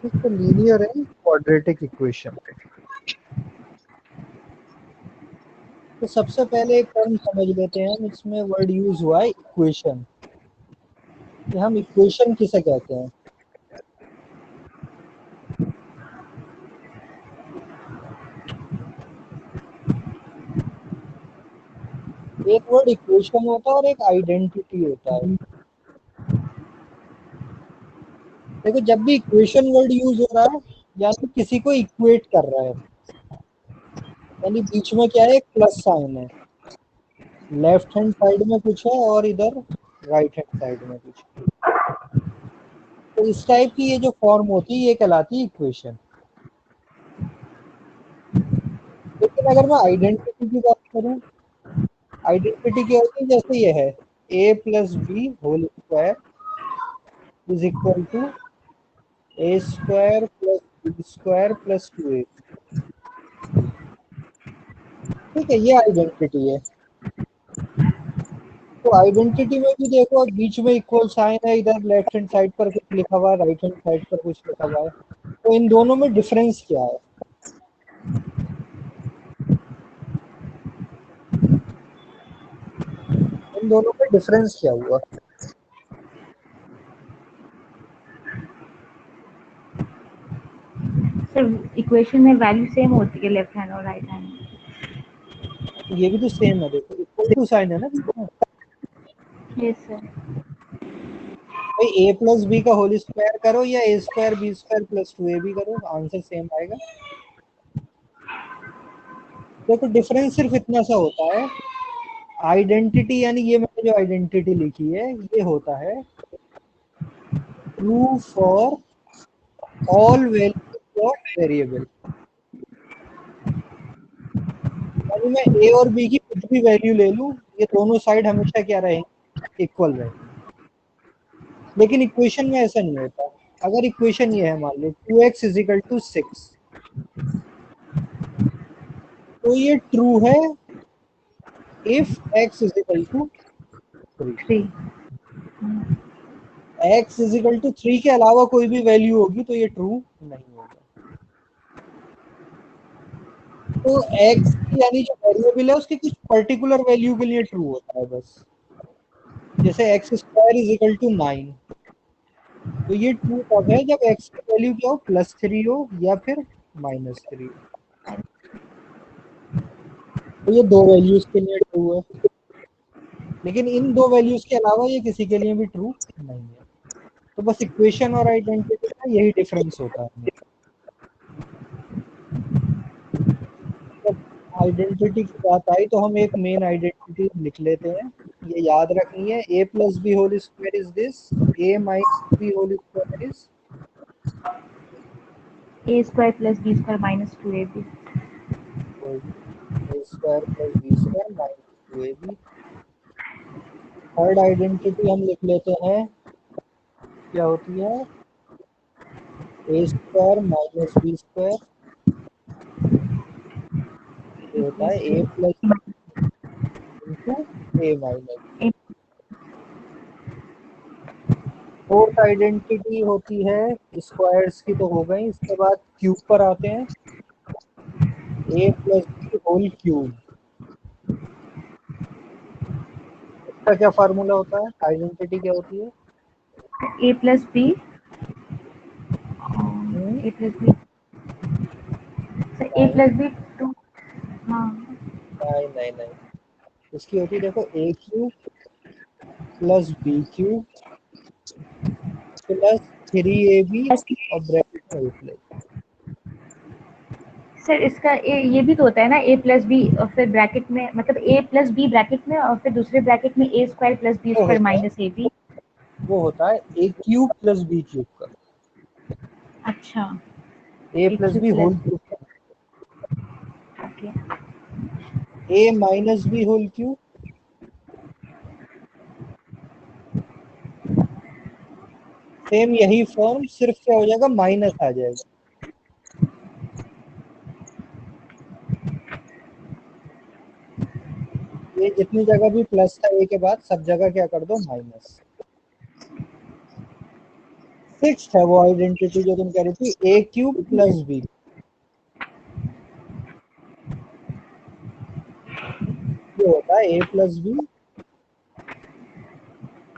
तो लीनियर है quadratic equation पे। तो सबसे पहले एक टर्म समझ लेते हैं, हम इसमें वर्ड यूज हुआ है इक्वेशन। कि हम इक्वेशन किसे कहते हैं? एक वर्ड इक्वेशन होता है और एक आइडेंटिटी होता है। देखो जब भी इक्वेशन वर्ड यूज हो रहा है यानी किसी को इक्वेट कर रहा है, यानी बीच में क्या है, एक प्लस साइन है, लेफ्ट हैंड साइड में कुछ है और इधर राइट हैंड साइड में कुछ। तो इस टाइप की ये जो फॉर्म होती है ये कहलाती है इक्वेशन। लेकिन अगर मैं आइडेंटिटी की बात करूं, आइडेंटिटी क्या होती है, जैसे ये है a plus B whole square is equal to a square plus B square plus 2a। ठीक है, ये आइडेंटिटी है। तो आइडेंटिटी में भी देखो बीच में इक्वल साइन है, इधर लेफ्ट हैंड साइड पर कुछ लिखा हुआ है, राइट हैंड साइड पर कुछ लिखा हुआ है। तो इन दोनों में डिफरेंस क्या है? इन दोनों में डिफरेंस क्या हुआ? सर इक्वेशन में वैल्यू सेम होती है लेफ्ट हैंड और राइट हैंड। ये भी तो सेम है, देखो इक्वल टू साइन है ना बीच में। Yes sir. भाई ए प्लस बी का होल स्क्वायर करो या A square B square plus 2a भी करो, आंसर सेम आएगा। देखो डिफरेंस सिर्फ इतना सा होता है, आइडेंटिटी यानी ये मैंने जो आइडेंटिटी लिखी है ये होता है true for all values of variable. यानी मैं ए और बी की कुछ भी वैल्यू ले लूं, ये दोनों साइड हमेशा क्या रहेंगे, इक्वल रहेंगे। लेकिन इक्वेशन में ऐसा नहीं होता। अगर इक्वेशन ये है, मान लो 2x इज इक्वल टू 6, तो ये ट्रू है if x is equal to 3। 3। x is equal to 3 के अलावा कोई भी वैल्यू होगी तो ये ट्रू नहीं होगा। तो x यानी जो वेरिएबल है उसके कुछ पर्टिकुलर वैल्यू के लिए ट्रू होता है बस। जैसे x square is equal to 9, तो ये ट्रू तब है जब x की वैल्यू क्या हो, +3 हो या फिर -3 हो। तो ये दो वैल्यूज के लिए ट्रू है, लेकिन इन दो वैल्यूज के अलावा ये किसी के लिए भी ट्रू नहीं है। तो बस इक्वेशन और आइडेंटिटी का यही डिफरेंस होता है। आइडेंटिटी की बात आई तो हम एक मेन आइडेंटिटी लिख लेते हैं, ये याद रखनी है। A plus B whole square is this, A minus B whole square is A square plus B square minus 2ab। A square plus B square minus 2ab। Third identity हम लिख लेते हैं, क्या होती है, A square minus B square होता है A plus into A minus. Fourth identity होती है, स्क्वायर्स की तो हो गई, इसके बाद क्यूब पर आते हैं, ए प्लस बी होल क्यूब। इसका क्या फार्मूला होता है, आइडेंटिटी क्या होती है? A plus B hmm, A plus B sir ए नहीं प्लस बी 2। हाँ नहीं नहीं नहीं, इसकी होती है देखो A cube plus B cube plus 3ab और ब्रैकेट में ए प्लस। सर इसका ये भी तो होता है ना, ए प्लस बी और फिर ब्रैकेट में, मतलब ए प्लस बी ब्रैकेट में और फिर दूसरे ब्रैकेट में ए स्क्वायर प्लस बी वो स्क्वायर होता है माइनस ए बी। वो होता है A cube plus B cube का, अच्छा। A A plus cube B plus whole cube का, okay. A minus B whole cube. Same यही फॉर्म, सिर्फ क्या हो जाएगा, माइनस आ जाएगा। ये जितनी जगह भी प्लस था ए के बाद सब जगह क्या कर दो, माइनस। सिक्स है वो आइडेंटिटी जो तुम कह रही थी, ए क्यूब प्लस बी। ये होता है ए प्लस बी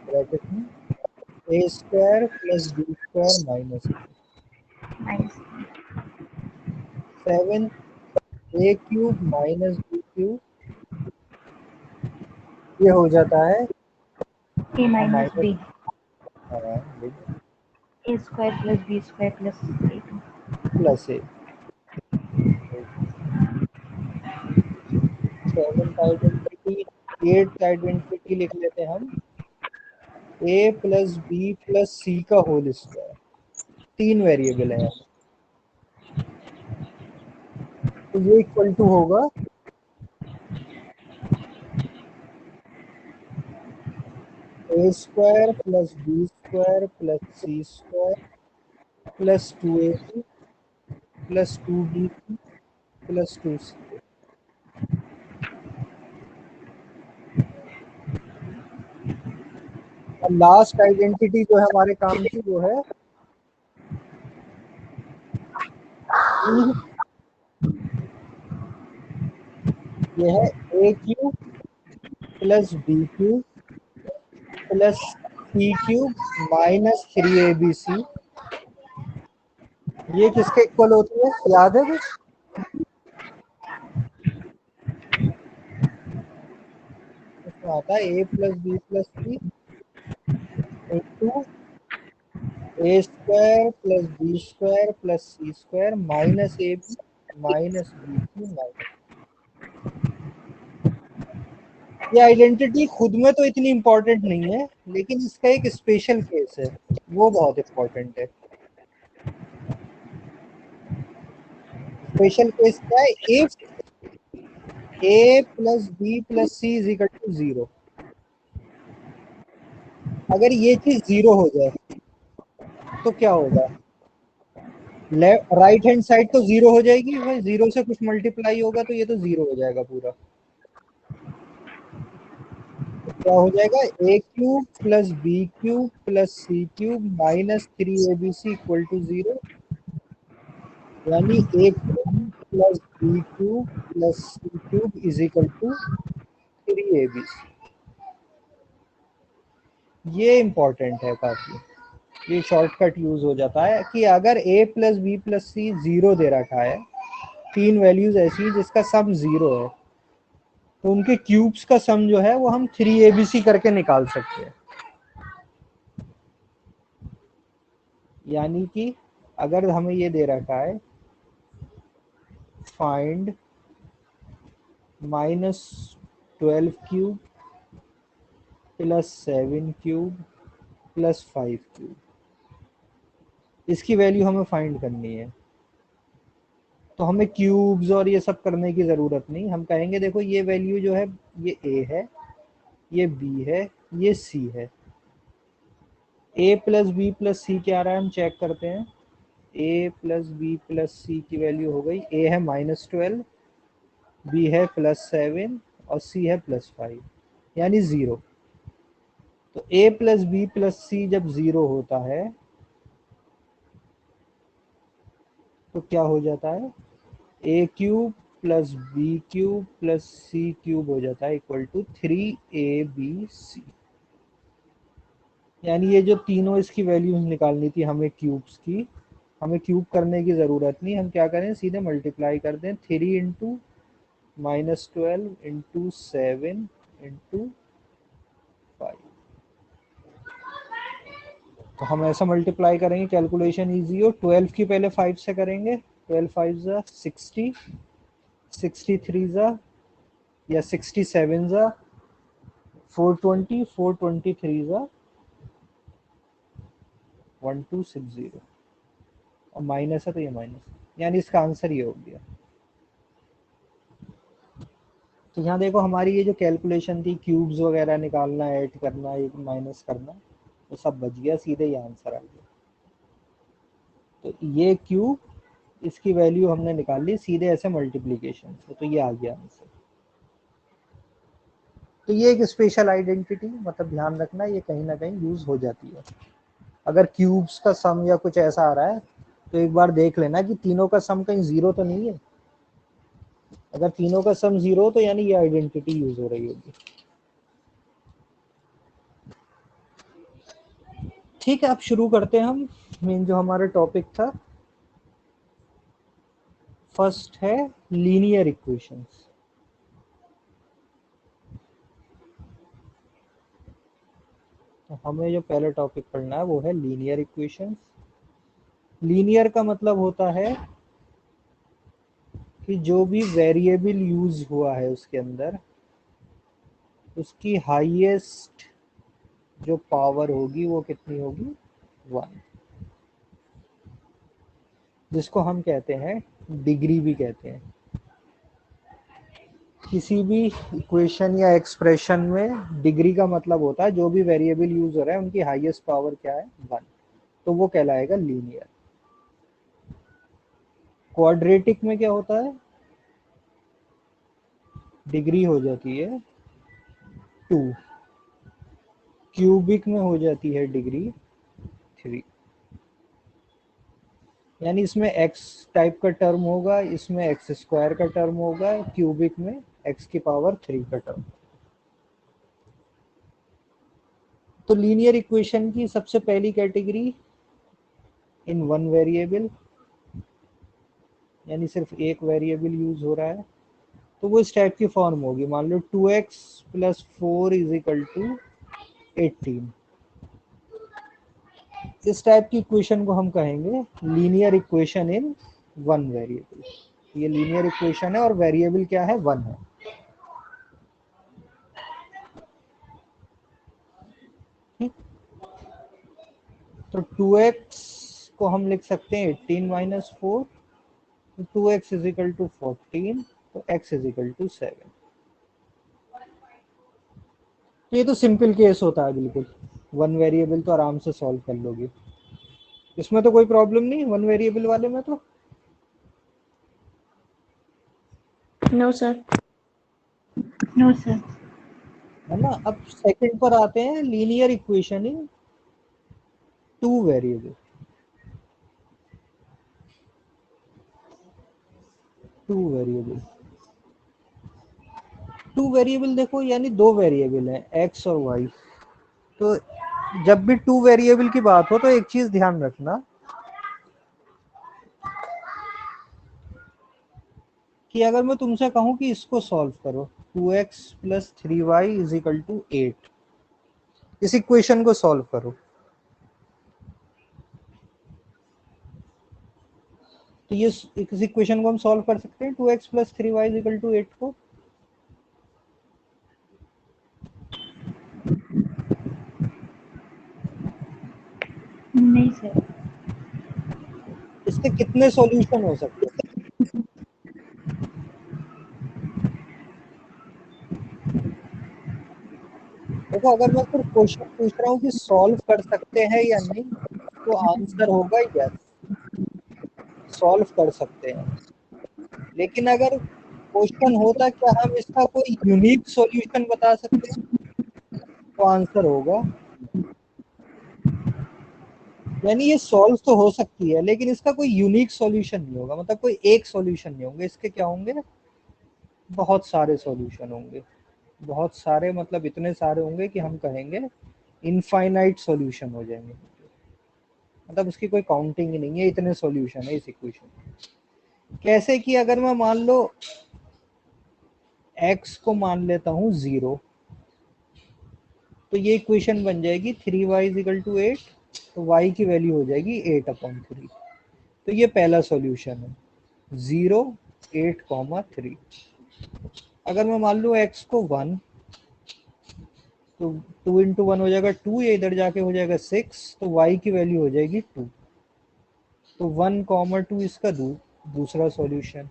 ब्रैकेट में A square plus B square minus nice. 7 A cube minus B cube, ये हो जाता है ए माइनस माइनस, बी, हाँ A square plus B square plus A. Plus A. Seventh identity, eighth identity लिख लेते हैं हम, A plus B plus C का होल स्क्वायर। तीन वेरिएबल है, तो ये इक्वल टू होगा A square plus B square plus C square plus 2ab plus 2b plus 2c। और लास्ट आइडेंटिटी जो है हमारे काम की वो है ये है A cube plus B cube plus C cube minus 3abc। ये किसके इक्वल होती है, याद है कुछ? इसमें आता है A plus B plus C into A square plus B square plus C square minus A B minus B C minus. ये आइडेंटिटी खुद में तो इतनी इंपॉर्टेंट नहीं है, लेकिन इसका एक स्पेशल केस है, वो बहुत इंपॉर्टेंट है। स्पेशल केस क्या है, if a plus B plus c is equal to 0। अगर ये चीज 0 हो जाए तो क्या होगा, राइट हैंड साइड तो 0 हो जाएगी भाई, 0 से कुछ मल्टीप्लाई होगा तो ये तो 0 हो जाएगा पूरा। तो क्या हो जाएगा, A cube plus B cube plus C cube minus 3abc equal to 0। यानी A cube plus B cube plus C cube is equal to 3abc। ये इंपॉर्टेंट है काफी, ये शॉर्टकट यूज हो जाता है कि अगर a प्लस बी प्लस सी 0 दे रखा है, तीन वैल्यूज ऐसी जिसका सम 0 है, तो उनके क्यूब्स का सम जो है वो हम 3abc करके निकाल सकते हैं। यानी कि अगर हमें ये दे रखा है find -12 cube plus 7 cube plus 5 cube, इसकी वैल्यू हमें फाइंड करनी है, तो हमें क्यूब्स और ये सब करने की ज़रूरत नहीं। हम कहेंगे देखो ये वैल्यू जो है ये ए है, ये बी है, ये सी है। ए प्लस बी प्लस सी क्या आ रहा है हम चेक करते हैं। ए प्लस बी प्लस सी की वैल्यू हो गई, ए है -12, बी है +7 और सी है +5, यानी 0। तो A plus B plus C जब 0 होता है तो क्या हो जाता है, A cube plus B cube plus C cube हो जाता है इक्वल टू 3abc। यानी ये जो तीनों इसकी वैल्यूज निकालनी थी हमें क्यूब्स की, हमें क्यूब करने की ज़रूरत नहीं, हम क्या करें सीधे मल्टीप्लाई कर दें 3 इंटू -12 इंटू 7 इंटू 5। तो हम ऐसा मल्टीप्लाई करेंगे कैलकुलेशन इजी हो। 12 की पहले 5 से करेंगे, 12 5 ज़ा 60, 63 ज़ा या 67 ज़ा 420, 423 ज़ा 1260 और माइनस है तो ये माइनस, यानी इसका आंसर ये हो गया। तो यहाँ देखो हमारी ये जो कैलकुलेशन थी क्यूब्स वगैरह निकालना, ऐड करना, एक माइनस करना, वो सब बच गया, सीधे ये आंसर आ गया। तो ये क्यूब, इसकी वैल्यू हमने निकाल ली सीधे ऐसे मल्टीप्लीकेशन से, तो ये आ गया आंसर। तो ये एक स्पेशल आइडेंटिटी, मतलब ध्यान रखना ये कहीं ना कहीं यूज हो जाती है। अगर क्यूब्स का सम या कुछ ऐसा आ रहा है तो एक बार देख लेना कि तीनों का सम कहीं जीरो तो नहीं है। अगर तीनों का सम जीरो हो तो यानी ये आइडेंटिटी यूज हो रही होगी। ठीक है, अब शुरू करते हैं हम मेन जो हमारा टॉपिक था। फर्स्ट है लीनियर इक्वेशंस। तो हमें जो पहला टॉपिक पढ़ना है वो है लीनियर इक्वेशंस। लीनियर का मतलब होता है कि जो भी वेरिएबल यूज हुआ है उसके अंदर उसकी हाईएस्ट जो पावर होगी वो कितनी होगी, 1, जिसको हम कहते हैं डिग्री भी कहते हैं। किसी भी इक्वेशन या एक्सप्रेशन में डिग्री का मतलब होता है जो भी वेरिएबल यूज हो रहा है उनकी हाईएस्ट पावर क्या है, 1, तो वो कहलाएगा लीनियर। क्वाड्रेटिक में क्या होता है, डिग्री हो जाती है 2, क्यूबिक में हो जाती है डिग्री 3। यानी इसमें x टाइप का टर्म होगा, इसमें एक्स स्क्वायर का टर्म होगा, क्यूबिक में x की पावर 3 का टर्म। तो लीनियर इक्वेशन की सबसे पहली कैटेगरी इन वन वेरिएबल, यानी सिर्फ एक वेरिएबल यूज हो रहा है, तो वो इस टाइप की फॉर्म होगी। मान लो 2x plus 4 is equal to 18। इस टाइप की इक्वेशन को हम कहेंगे linear equation in one variable. ये लीनियर इक्वेशन है और वेरिएबल क्या है, 1 है। ठीक, तो 2x को हम लिख सकते हैं 18 माइनस 4, तो 2x इज इक्वल टू 14, तो x इज इक्वल टू 7। तो ये तो सिंपल केस होता है बिल्कुल, वन वेरिएबल तो आराम से सॉल्व कर लोगे, इसमें तो कोई प्रॉब्लम नहीं वन वेरिएबल वाले में तो। No sir. No sir. है ना। अब सेकंड पर आते हैं, linear equation in two variable. Two variable, two variable देखो यानी दो वेरिएबल हैं एक्स और वाई। तो जब भी टू वेरिएबल की बात हो तो एक चीज ध्यान रखना कि अगर मैं तुमसे कहूं कि इसको सॉल्व करो, 2x plus 3y is equal to 8, इस इक्वेशन को सॉल्व करो, तो ये इस इक्वेशन को हम सॉल्व कर सकते हैं 2x plus 3y is equal to 8 को। नहीं सर। इसके कितने सॉल्यूशन हो सकते हैं। देखो अगर मैं सिर्फ क्वेश्चन पूछ रहा हूँ कि सॉल्व कर सकते हैं या नहीं, तो आंसर होगा यस, सॉल्व कर सकते हैं। लेकिन अगर क्वेश्चन होता क्या हम इसका कोई यूनिक सॉल्यूशन बता सकते हैं, तो आंसर होगा, यानी ये सॉल्व तो हो सकती है लेकिन इसका कोई यूनिक सॉल्यूशन नहीं होगा, मतलब कोई एक सॉल्यूशन नहीं होंगे इसके, क्या होंगे, बहुत सारे सॉल्यूशन होंगे। बहुत सारे मतलब इतने सारे होंगे कि हम कहेंगे इनफाइनाइट सॉल्यूशन हो जाएंगे, मतलब उसकी कोई काउंटिंग ही नहीं है, इतने सॉल्यूशन है इस इक्वेशन। कैसे कि अगर मैं मान लो x को मान लेता हूँ 0, तो ये इक्वेशन बन जाएगी 3y इज इक्वल टू 8, तो y की वैल्यू हो जाएगी 8/3। तो ये पहला सॉल्यूशन है 0, 8, 3। अगर मैं मान लूँ x को 1, तो 2 इंटू 1 हो जाएगा 2, ये इधर जाके हो जाएगा 6, तो y की वैल्यू हो जाएगी 2। तो 1, 2 इसका दूसरा सॉल्यूशन।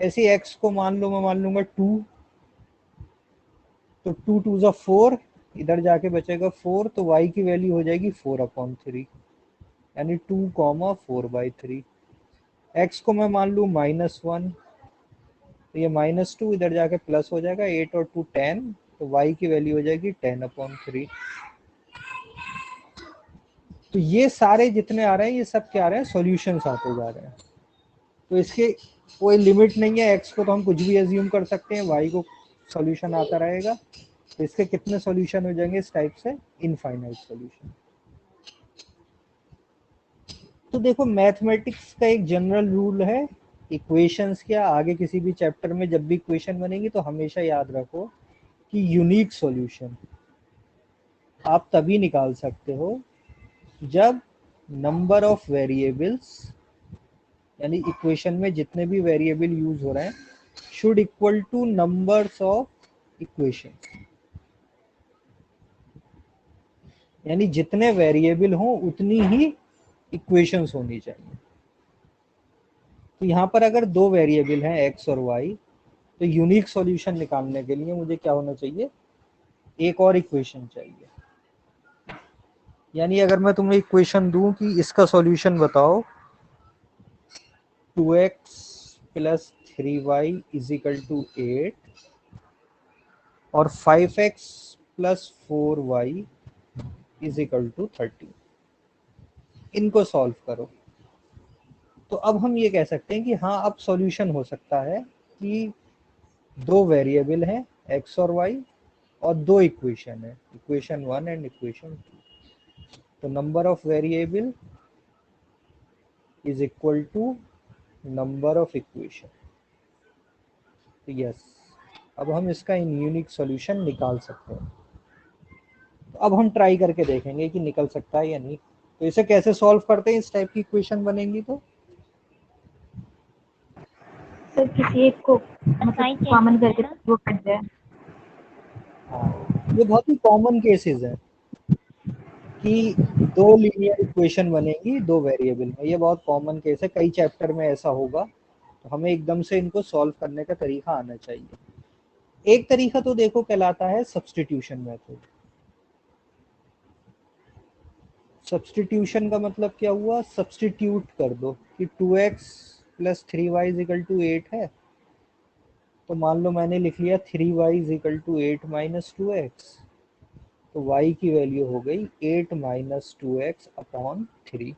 ऐसे x को मान लो, मैं मान लूंगा 2, तो 2 2 4, इधर जाके बचेगा 4, तो y की वैल्यू हो जाएगी 4/3, यानी 2, 4/3। x को मैं मान लूँ -1, तो ये -2 इधर जाके प्लस हो जाएगा, 8 और 2 10, तो y की वैल्यू हो जाएगी 10/3। तो ये सारे जितने आ रहे हैं ये सब क्या आ रहे हैं, सॉल्यूशंस आते जा रहे हैं। तो इसके कोई लिमिट नहीं है, एक्स को तो हम कुछ भी एज्यूम कर सकते हैं, वाई को सॉल्यूशन आता रहेगा। तो इसके कितने सॉल्यूशन हो जाएंगे इस टाइप से, इनफाइनाइट सॉल्यूशन। तो देखो मैथमेटिक्स का एक जनरल रूल है, इक्वेशंस क्या आगे किसी भी चैप्टर में जब भी इक्वेशन बनेगी तो हमेशा याद रखो कि यूनिक सॉल्यूशन आप तभी निकाल सकते हो जब नंबर ऑफ वेरिएबल्स, यानी इक्वेशन में जितने भी वेरिएबल यूज हो रहे हैं should equal two numbers of equation, यानी जितने वेरिएबल हो उतनी ही इक्वेशंस होनी चाहिए। तो यहाँ पर अगर दो वेरिएबल हैं एक्स और वाई, तो यूनिक सॉल्यूशन निकालने के लिए मुझे क्या होना चाहिए, एक और इक्वेशन चाहिए। यानी अगर मैं तुम्हें इक्वेशन दूं कि इसका सॉल्यूशन बताओ 2x + 3y = 8 और 5x + 4y = 30, इनको सॉल्व करो। तो अब हम ये कह सकते हैं कि हाँ अब सॉल्यूशन हो सकता है कि दो वेरिएबल हैं x और y और दो इक्वेशन है, इक्वेशन 1 एंड इक्वेशन 2। तो number of variable is equal to number of equation. तो यस, अब हम इसका यूनिक सॉल्यूशन निकाल सकते हैं। तो अब हम ट्राई करके देखेंगे कि निकल सकता है या नहीं। तो इसे कैसे सॉल्व करते हैं, इस टाइप की इक्वेशन बनेंगी तो सर किसी एक को मतलब कॉमन करके वो कट जाए। ये बहुत ही कॉमन केसेस है कि दो लीनियर इक्वेशन बनेगी दो वेरिएबल में, ये बहुत कॉमन केस है, कई चैप्टर में ऐसा होगा। तो हमें एकदम से इनको सॉल्व करने का तरीका आना चाहिए। एक तरीका तो देखो कहलाता है सब्स्टिट्यूशन मेथड। सब्स्टिट्यूशन का मतलब क्या हुआ, सब्स्टिट्यूट कर दो कि 2x + 3y = 8 है, तो मान लो मैंने लिख लिया 3y = 8 - 2x, तो y की वैल्यू हो गई 8 - 2x/3।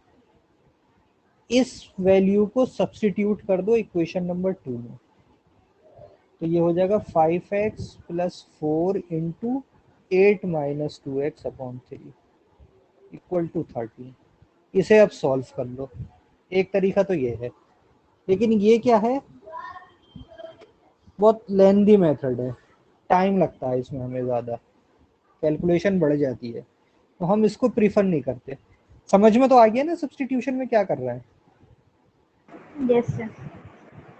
इस वैल्यू को सब्स्टिट्यूट कर दो इक्वेशन नंबर 2 में, तो ये हो जाएगा 5x + 4 × 8 - 2x/3 = 13। इसे अब सॉल्व कर लो। एक तरीका तो ये है, लेकिन ये क्या है, बहुत लेंदी मेथड है, टाइम लगता है इसमें हमें ज़्यादा, कैलकुलेशन बढ़ जाती है, तो हम इसको प्रीफर नहीं करते। समझ में तो आ गया ना सब्स्टिट्यूशन में क्या कर रहा है, यस सर।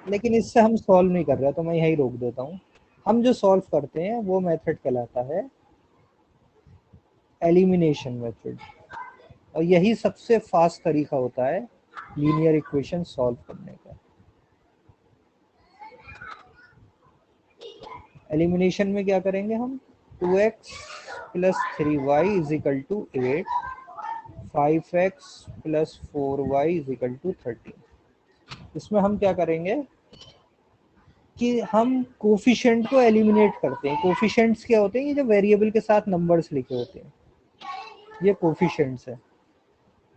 लेकिन इससे हम सॉल्व नहीं कर रहे, तो मैं यही रोक देता हूँ। हम जो सॉल्व करते हैं वो मेथड कहलाता है एलिमिनेशन मेथड, और यही सबसे फास्ट तरीका होता है लीनियर इक्वेशन सॉल्व करने का। एलिमिनेशन में क्या करेंगे हम, 2x + 3y = 8, 5x + 4y = 13। इसमें हम क्या करेंगे कि हम कोफिशिएंट को एलिमिनेट करते हैं। कोफिशिएंट्स क्या होते हैं, ये जो वेरिएबल के साथ नंबर्स लिखे होते हैं ये कोफिशिएंट्स है।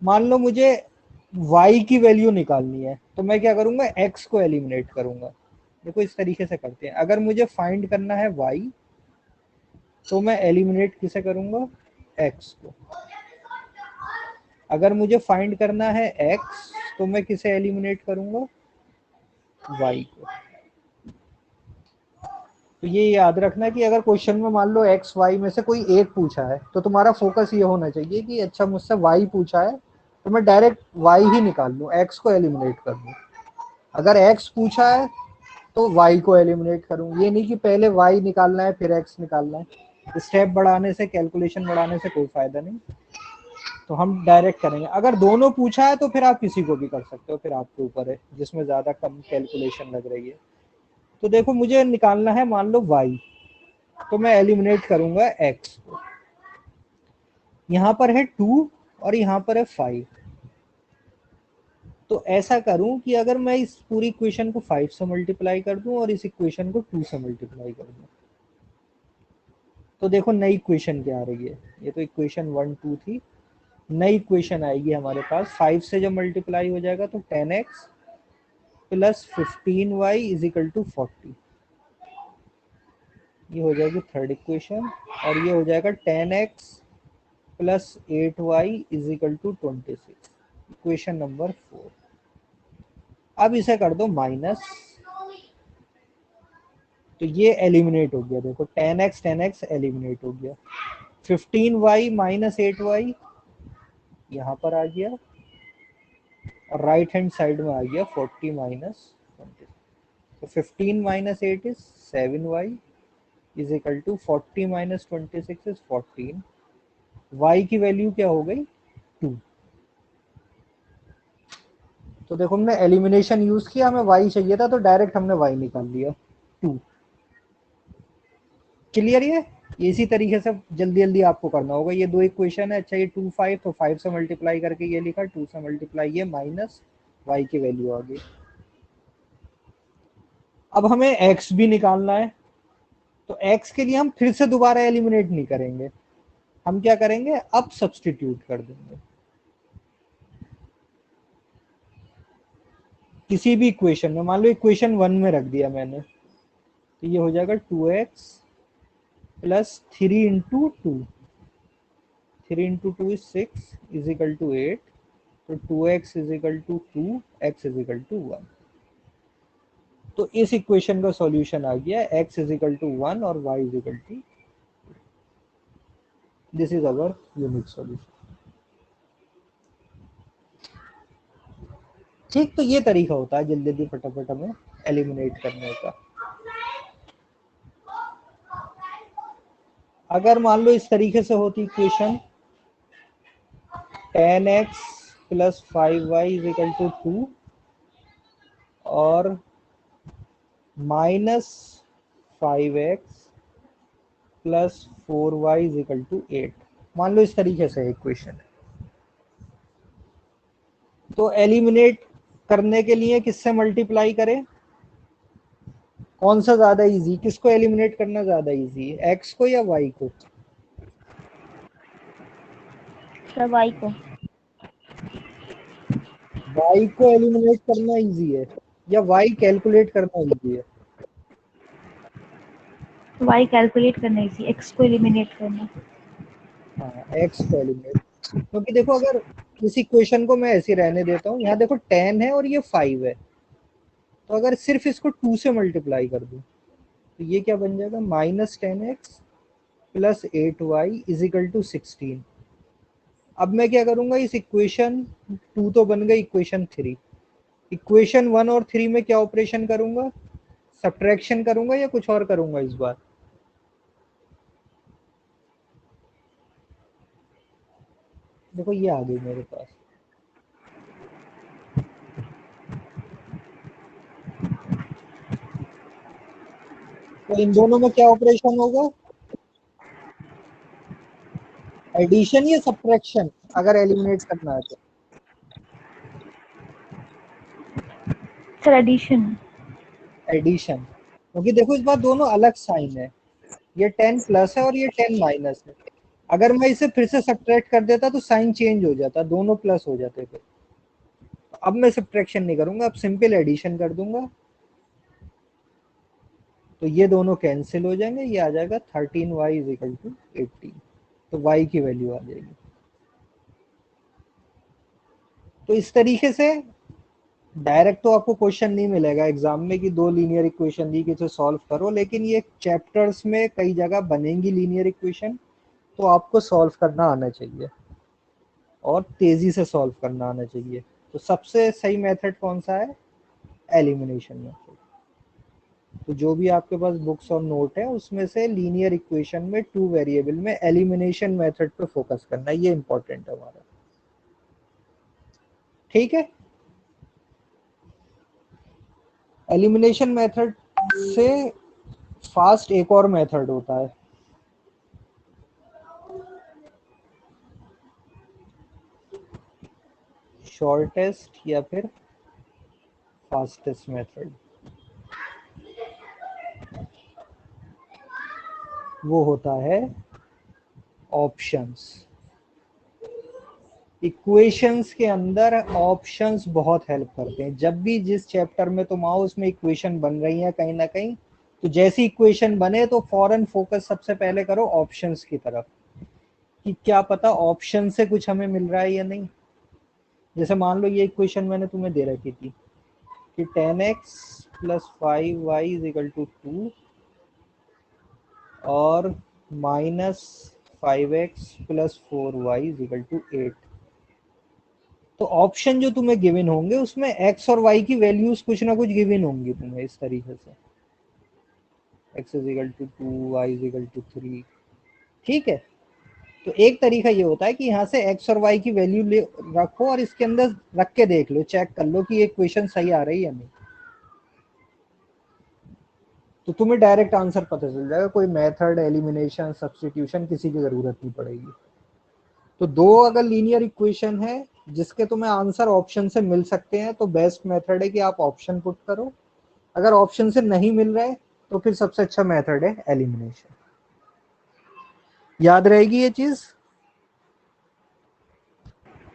मान लो मुझे y की वैल्यू निकालनी है, तो मैं क्या करूंगा, x को एलिमिनेट करूंगा। देखो इस तरीके से करते हैं। अगर मुझे फाइंड करना है y, तो मैं एलिमिनेट किसे करूंगा, x को। अगर मुझे फाइंड करना है x, तो मैं किसे एलिमिनेट करूंगा, y को। तो ये याद रखना कि अगर क्वेश्चन में मान लो x y में से कोई एक पूछा है, तो तुम्हारा फोकस ये होना चाहिए कि अच्छा मुझसे y पूछा है, तो मैं डायरेक्ट y ही निकाल लूँ, x को एलिमिनेट कर दूँ। अगर x पूछा है तो y को एलिमिनेट करूँ। ये नहीं कि पहले y निकालना है फिर x निकालना है, स्टेप बढ़ाने से, कैलकुलेशन बढ़ाने से कोई फायदा नहीं। तो हम डायरेक्ट करेंगे। अगर दोनों पूछा है तो फिर आप किसी को भी कर सकते हो, फिर आपके ऊपर है, जिसमें ज़्यादा कम कैलकुलेशन लग रही है। तो देखो मुझे निकालना है मान लो y, तो मैं एलिमिनेट करूंगा x को। यहाँ पर है 2 और यहाँ पर है 5, तो ऐसा करूं कि अगर मैं इस पूरी इक्वेशन को 5 से मल्टीप्लाई कर दूं और इस इक्वेशन को 2 से मल्टीप्लाई कर दूं, तो देखो नई इक्वेशन क्या आ रही है। ये तो इक्वेशन 1 2 थी, नई इक्वेशन आएगी हमारे पास। 5 से जब मल्टीप्लाई हो जाएगा तो 10x plus 15y is equal to 40, ये हो जाएगी थर्ड इक्वेशन। और ये हो जाएगा 10x plus 8y is equal to 26, equation number 4। अब इसे कर दो माइनस, तो ये एलिमिनेट हो गया। देखो 10x एलिमिनेट हो गया। 15y माइनस 8y यहाँ पर आ गया, और राइट हैंड साइड में आ गया 40 माइनस 20। तो 15 minus 8 is 7y is equal to 40 minus 26 is 14। y की वैल्यू क्या हो गई 2। तो देखो हमने एलिमिनेशन यूज किया, हमें y चाहिए था तो डायरेक्ट हमने y निकाल लिया 2। क्लियर? ये इसी तरीके से जल्दी जल्दी आपको करना होगा। ये दो इक्वेशन है। अच्छा ये 2 5, तो 5 से मल्टीप्लाई करके ये लिखा, 2 से मल्टीप्लाई ये माइनस y की वैल्यू आ गई। अब हमें x भी निकालना है, तो x के लिए हम फिर से दोबारा एलिमिनेट नहीं करेंगे। हम क्या करेंगे, अब सब्स्टिट्यूट कर देंगे किसी भी इक्वेशन में। मान लो इक्वेशन 1 में रख दिया मैंने, तो ये हो जाएगा 2x plus 3 into 2, 3 into 2 is 6 is equal to 8। तो 2x is equal to 2, x is equal to 1। तो इस इक्वेशन का सॉल्यूशन आ गया x इज इक्वल टू 1 और y is equal to, this is our unique solution. ठीक, तो ये तरीका होता है जल्दी जल्दी फटाफट हमें एलिमिनेट करने का। अगर मान लो इस तरीके से होती equation 10x plus 5y is equal to 2 और minus 5x plus 4y is equal to 8, मान लो इस तरीके से इक्वेशन। तो एलिमिनेट करने के लिए किससे मल्टीप्लाई करें, कौन सा ज्यादा इजी, किसको एलिमिनेट करना ज्यादा इजी है, x को या y को? सर y को। y को एलिमिनेट करना इजी है या y कैलकुलेट करना इजी है? y कैलकुलेट करना इजी, x को एलिमिनेट करना। हाँ, x को एलिमिनेट, क्योंकि देखो अगर इस इक्वेशन को मैं ऐसे रहने देता हूँ, यहाँ देखो 10 है और ये 5 है, तो अगर सिर्फ इसको 2 से मल्टीप्लाई कर दूं तो ये क्या बन जाएगा, minus 10x plus 8y is equal to 16। अब मैं क्या करूंगा, इस इक्वेशन 2 तो बन गई, इक्वेशन 3, इक्वेशन 1 और 3 में क्या ऑपरेशन करूंगा, सब्ट्रैक्शन करूंगा या कुछ और करूंगा इस बार? देखो ये आ गई मेरे पास, तो इन दोनों में क्या ऑपरेशन होगा, एडिशन या सब्ट्रैक्शन अगर एलिमिनेट करना है तो? Sir addition. एडिशन, क्योंकि देखो इस बार दोनों अलग साइन है, ये 10 प्लस है और ये 10 माइनस है। अगर मैं इसे फिर से सब्ट्रैक्ट कर देता तो साइन चेंज हो जाता, दोनों प्लस हो जाते थे। अब मैं सब्ट्रैक्शन नहीं करूंगा, अब सिंपल एडिशन कर दूंगा, तो ये दोनों कैंसिल हो जाएंगे, ये आ जाएगा 13y इज इक्वल टू 18, तो y की वैल्यू आ जाएगी। तो इस तरीके से डायरेक्ट तो आपको क्वेश्चन नहीं मिलेगा एग्जाम में कि दो लीनियर इक्वेशन दी कि इसे सॉल्व करो, लेकिन ये चैप्टर्स में कई जगह बनेंगी लीनियर इक्वेशन, तो आपको सॉल्व करना आना चाहिए और तेजी से सॉल्व करना आना चाहिए। तो सबसे सही मेथड कौन सा है, एलिमिनेशन मेथड। तो जो भी आपके पास बुक्स और नोट है उसमें से लीनियर इक्वेशन में 2 वेरिएबल में एलिमिनेशन मेथड पे फोकस करना, ये इंपॉर्टेंट है हमारा। ठीक है, एलिमिनेशन मेथड से फास्ट एक और मेथड होता है, शॉर्टेस्ट या फिर फास्टेस्ट मेथड। वो होता है ऑप्शंस। इक्वेशंस के अंदर ऑप्शंस बहुत हेल्प करते हैं। जब भी जिस चैप्टर में तुम आओ उसमें इक्वेशन बन रही है कहीं ना कहीं, तो जैसी इक्वेशन बने तो फौरन फोकस सबसे पहले करो ऑप्शंस की तरफ, कि क्या पता ऑप्शन से कुछ हमें मिल रहा है या नहीं। जैसे मान लो ये इक्वेशन मैंने तुम्हें दे रखी थी कि 10x plus 5y is equal to 2 और minus 5x plus 4y is equal to 8। तो ऑप्शन जो तुम्हें गिवन होंगे उसमें x और y की वैल्यूज कुछ ना कुछ गिवन होंगी तुम्हें इस तरीके से, x is equal to 2, y is equal to 3। ठीक है, तो एक तरीका ये होता है कि यहाँ से x और y की वैल्यू ले रखो और इसके अंदर रख के देख लो, चेक कर लो कि ये इक्वेशन सही आ रही है या नहीं, तो तुम्हें डायरेक्ट आंसर पता चल जाएगा। कोई मेथड, एलिमिनेशन, सब्स्टिट्यूशन किसी की जरूरत नहीं पड़ेगी। तो दो अगर लीनियर इक्वेशन है जिसके तुम्हें आंसर ऑप्शन से मिल सकते हैं तो बेस्ट मेथड है कि आप ऑप्शन पुट करो। अगर ऑप्शन से नहीं मिल रहा है तो फिर सबसे अच्छा मेथड है एलिमिनेशन। याद रहेगी ये चीज?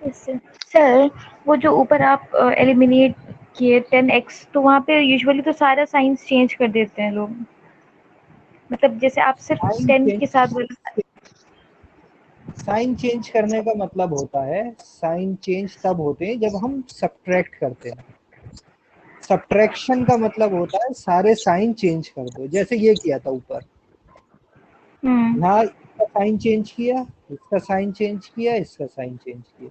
सर वो जो ऊपर आप एलिमिनेट किए 10x, तो वहाँ पे यूजुअली तो सारा साइंस चेंज कर देते हैं लोग, मतलब जैसे आप सिर्फ 10 के साथ बोले। साइन चेंज करने का मतलब होता है, साइन चेंज तब होते हैं जब हम सब्ट्रैक्ट करते हैं। सब्ट्रैक्शन का मतलब होता है सारे साइन चेंज कर दो, जैसे ये किया था ऊपर, यहाँ इसका साइन चेंज किया, इसका साइन चेंज किया, इसका साइन चेंज किया,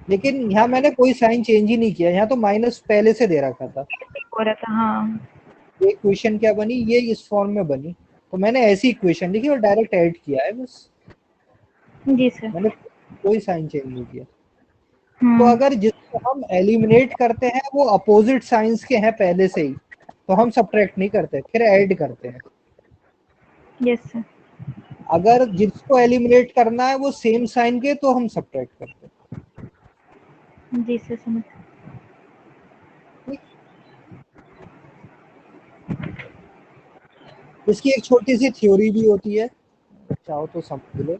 लेकिन यहाँ मैंने कोई साइन चेंज ही नहीं किया, यहाँ तो माइनस पहले से दे रखा था। हो रहा था, हाँ। ये इक्वेशन क्या बनी, ये इस फॉर्म में बनी, तो मैंने ऐसी इक्वेशन लिखी और डायरेक्ट ऐड किया है बस, जी सर। मैंने कोई साइन चेंज नहीं किया। तो अगर जिसको हम एलिमिनेट करते हैं वो अपोजिट साइंस के हैं पहले से ही, तो हम सब्ट्रैक्ट नहीं करते, फिर ऐड करते हैं। Yes sir. अगर जिसको एलिमिनेट करना है वो सेम साइन के, तो हम सब्ट्रैक्ट करते हैं। जी सर, समझ। इसकी एक छोटी सी थ्योरी भी होती है, चाहो तो समझ लो,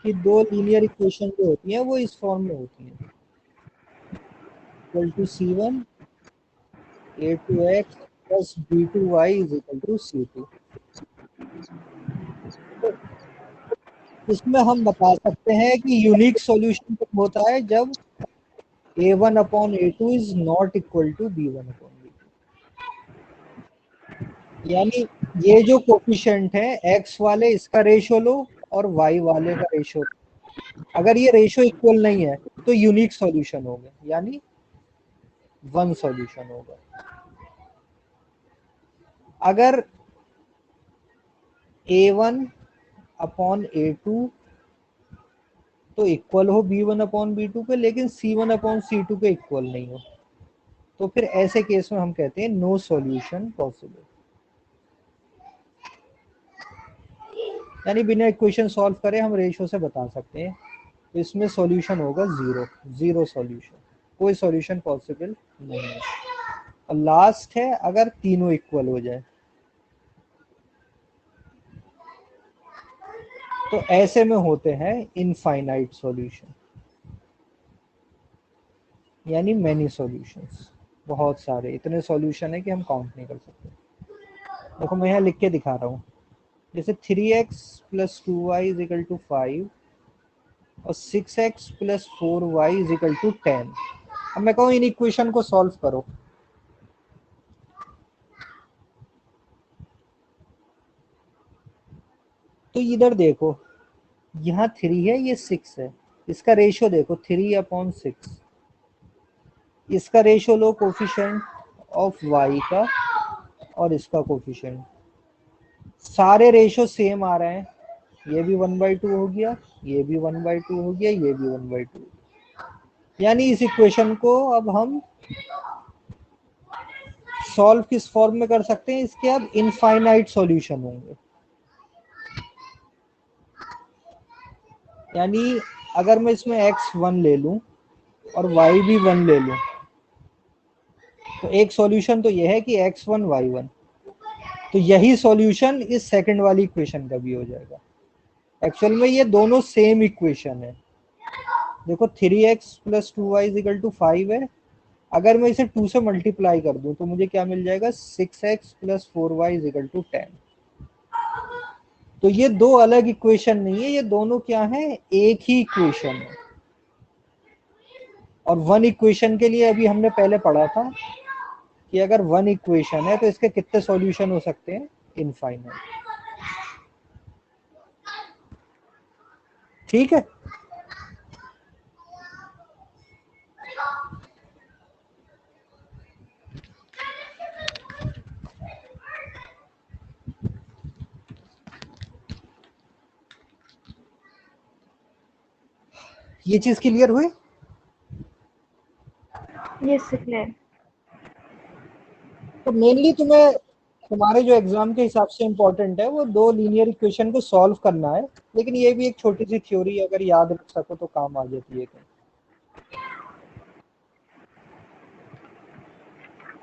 कि दो लीनियर इक्वेशन जो होती हैं वो इस फॉर्म में होती हैं, equal to C1 A2x plus B2y is equal to C2। तो इसमें हम बता सकते हैं कि यूनिक सॉल्यूशन कब होता है, जब A1 upon A2 is not equal to B1 upon B2। यानी ये जो कोफिशिएंट है x वाले, इसका रेशो लो और y वाले का रेशो लो, अगर ये रेशो इक्वल नहीं है तो यूनिक सॉल्यूशन होगा, यानी वन सॉल्यूशन होगा। अगर A1 अपॉन A2 तो इक्वल हो B1 अपॉन B2 पे, लेकिन C1 अपॉन C2 के इक्वल नहीं हो, तो फिर ऐसे केस में हम कहते हैं नो सॉल्यूशन पॉसिबल, यानी बिना इक्वेशन सॉल्व करे हम रेशो से बता सकते हैं, तो इसमें सॉल्यूशन होगा जीरो, जीरो सॉल्यूशन, कोई सॉल्यूशन पॉसिबल नहीं है। और लास्ट है अगर तीनों इक्वल हो जाए, तो ऐसे में होते हैं इनफाइनाइट सॉल्यूशन, यानी मैनी सॉल्यूशंस, बहुत सारे, इतने सॉल्यूशन है कि हम काउंट नहीं कर सकते। देखो मैं यहाँ लिख के दिखा रहा हूँ, जैसे 3x plus 2y is equal to 5 और 6x plus 4y is equal to 10। अब मैं कहूँ इन इक्वेशन को सॉल्व करो, तो इधर देखो, यहाँ 3 है, ये 6 है, इसका रेशियो देखो 3 अपॉन 6, इसका ratio low coefficient of y का और इसका कोफिशिएंट, सारे रेशियो सेम आ रहे हैं, ये भी 1/2 हो गया, ये भी 1/2 हो गया, ये भी 1/2, यानी इस इक्वेशन को अब हम सॉल्व किस फॉर्म में कर सकते हैं, इसके अब इनफाइनाइट सॉल्यूशन होंगे। यानी अगर मैं इसमें x1 ले लूं और y भी 1 ले लूं, तो एक सॉल्यूशन तो यह है कि x1 y1, तो यही सॉल्यूशन इस सेकंड वाली इक्वेशन का भी हो जाएगा। एक्चुअल में ये दोनों सेम इक्वेशन है, देखो 3x plus 2y is equal to 5 है। अगर मैं इसे 2 से मल्टीप्लाई कर दूं तो मुझे क्या मिल जाएगा, 6x plus 4y is equal to 10। तो ये दो अलग इक्वेशन नहीं है, ये दोनों क्या है, एक ही इक्वेशन है। और वन इक्वेशन के लिए अभी हमने पहले पढ़ा था कि अगर वन इक्वेशन है तो इसके कितने सॉल्यूशन हो सकते हैं, इनफाइनाइट। ठीक है। ये चीज क्लियर हुई। Yes clear. तो मेनली तुम्हें तुम्हारे जो एग्जाम के हिसाब से इम्पोर्टेंट है वो दो लीनियर इक्वेशन को सॉल्व करना है, लेकिन ये भी एक छोटी सी थ्योरी अगर याद रख सको तो काम आ जाती है।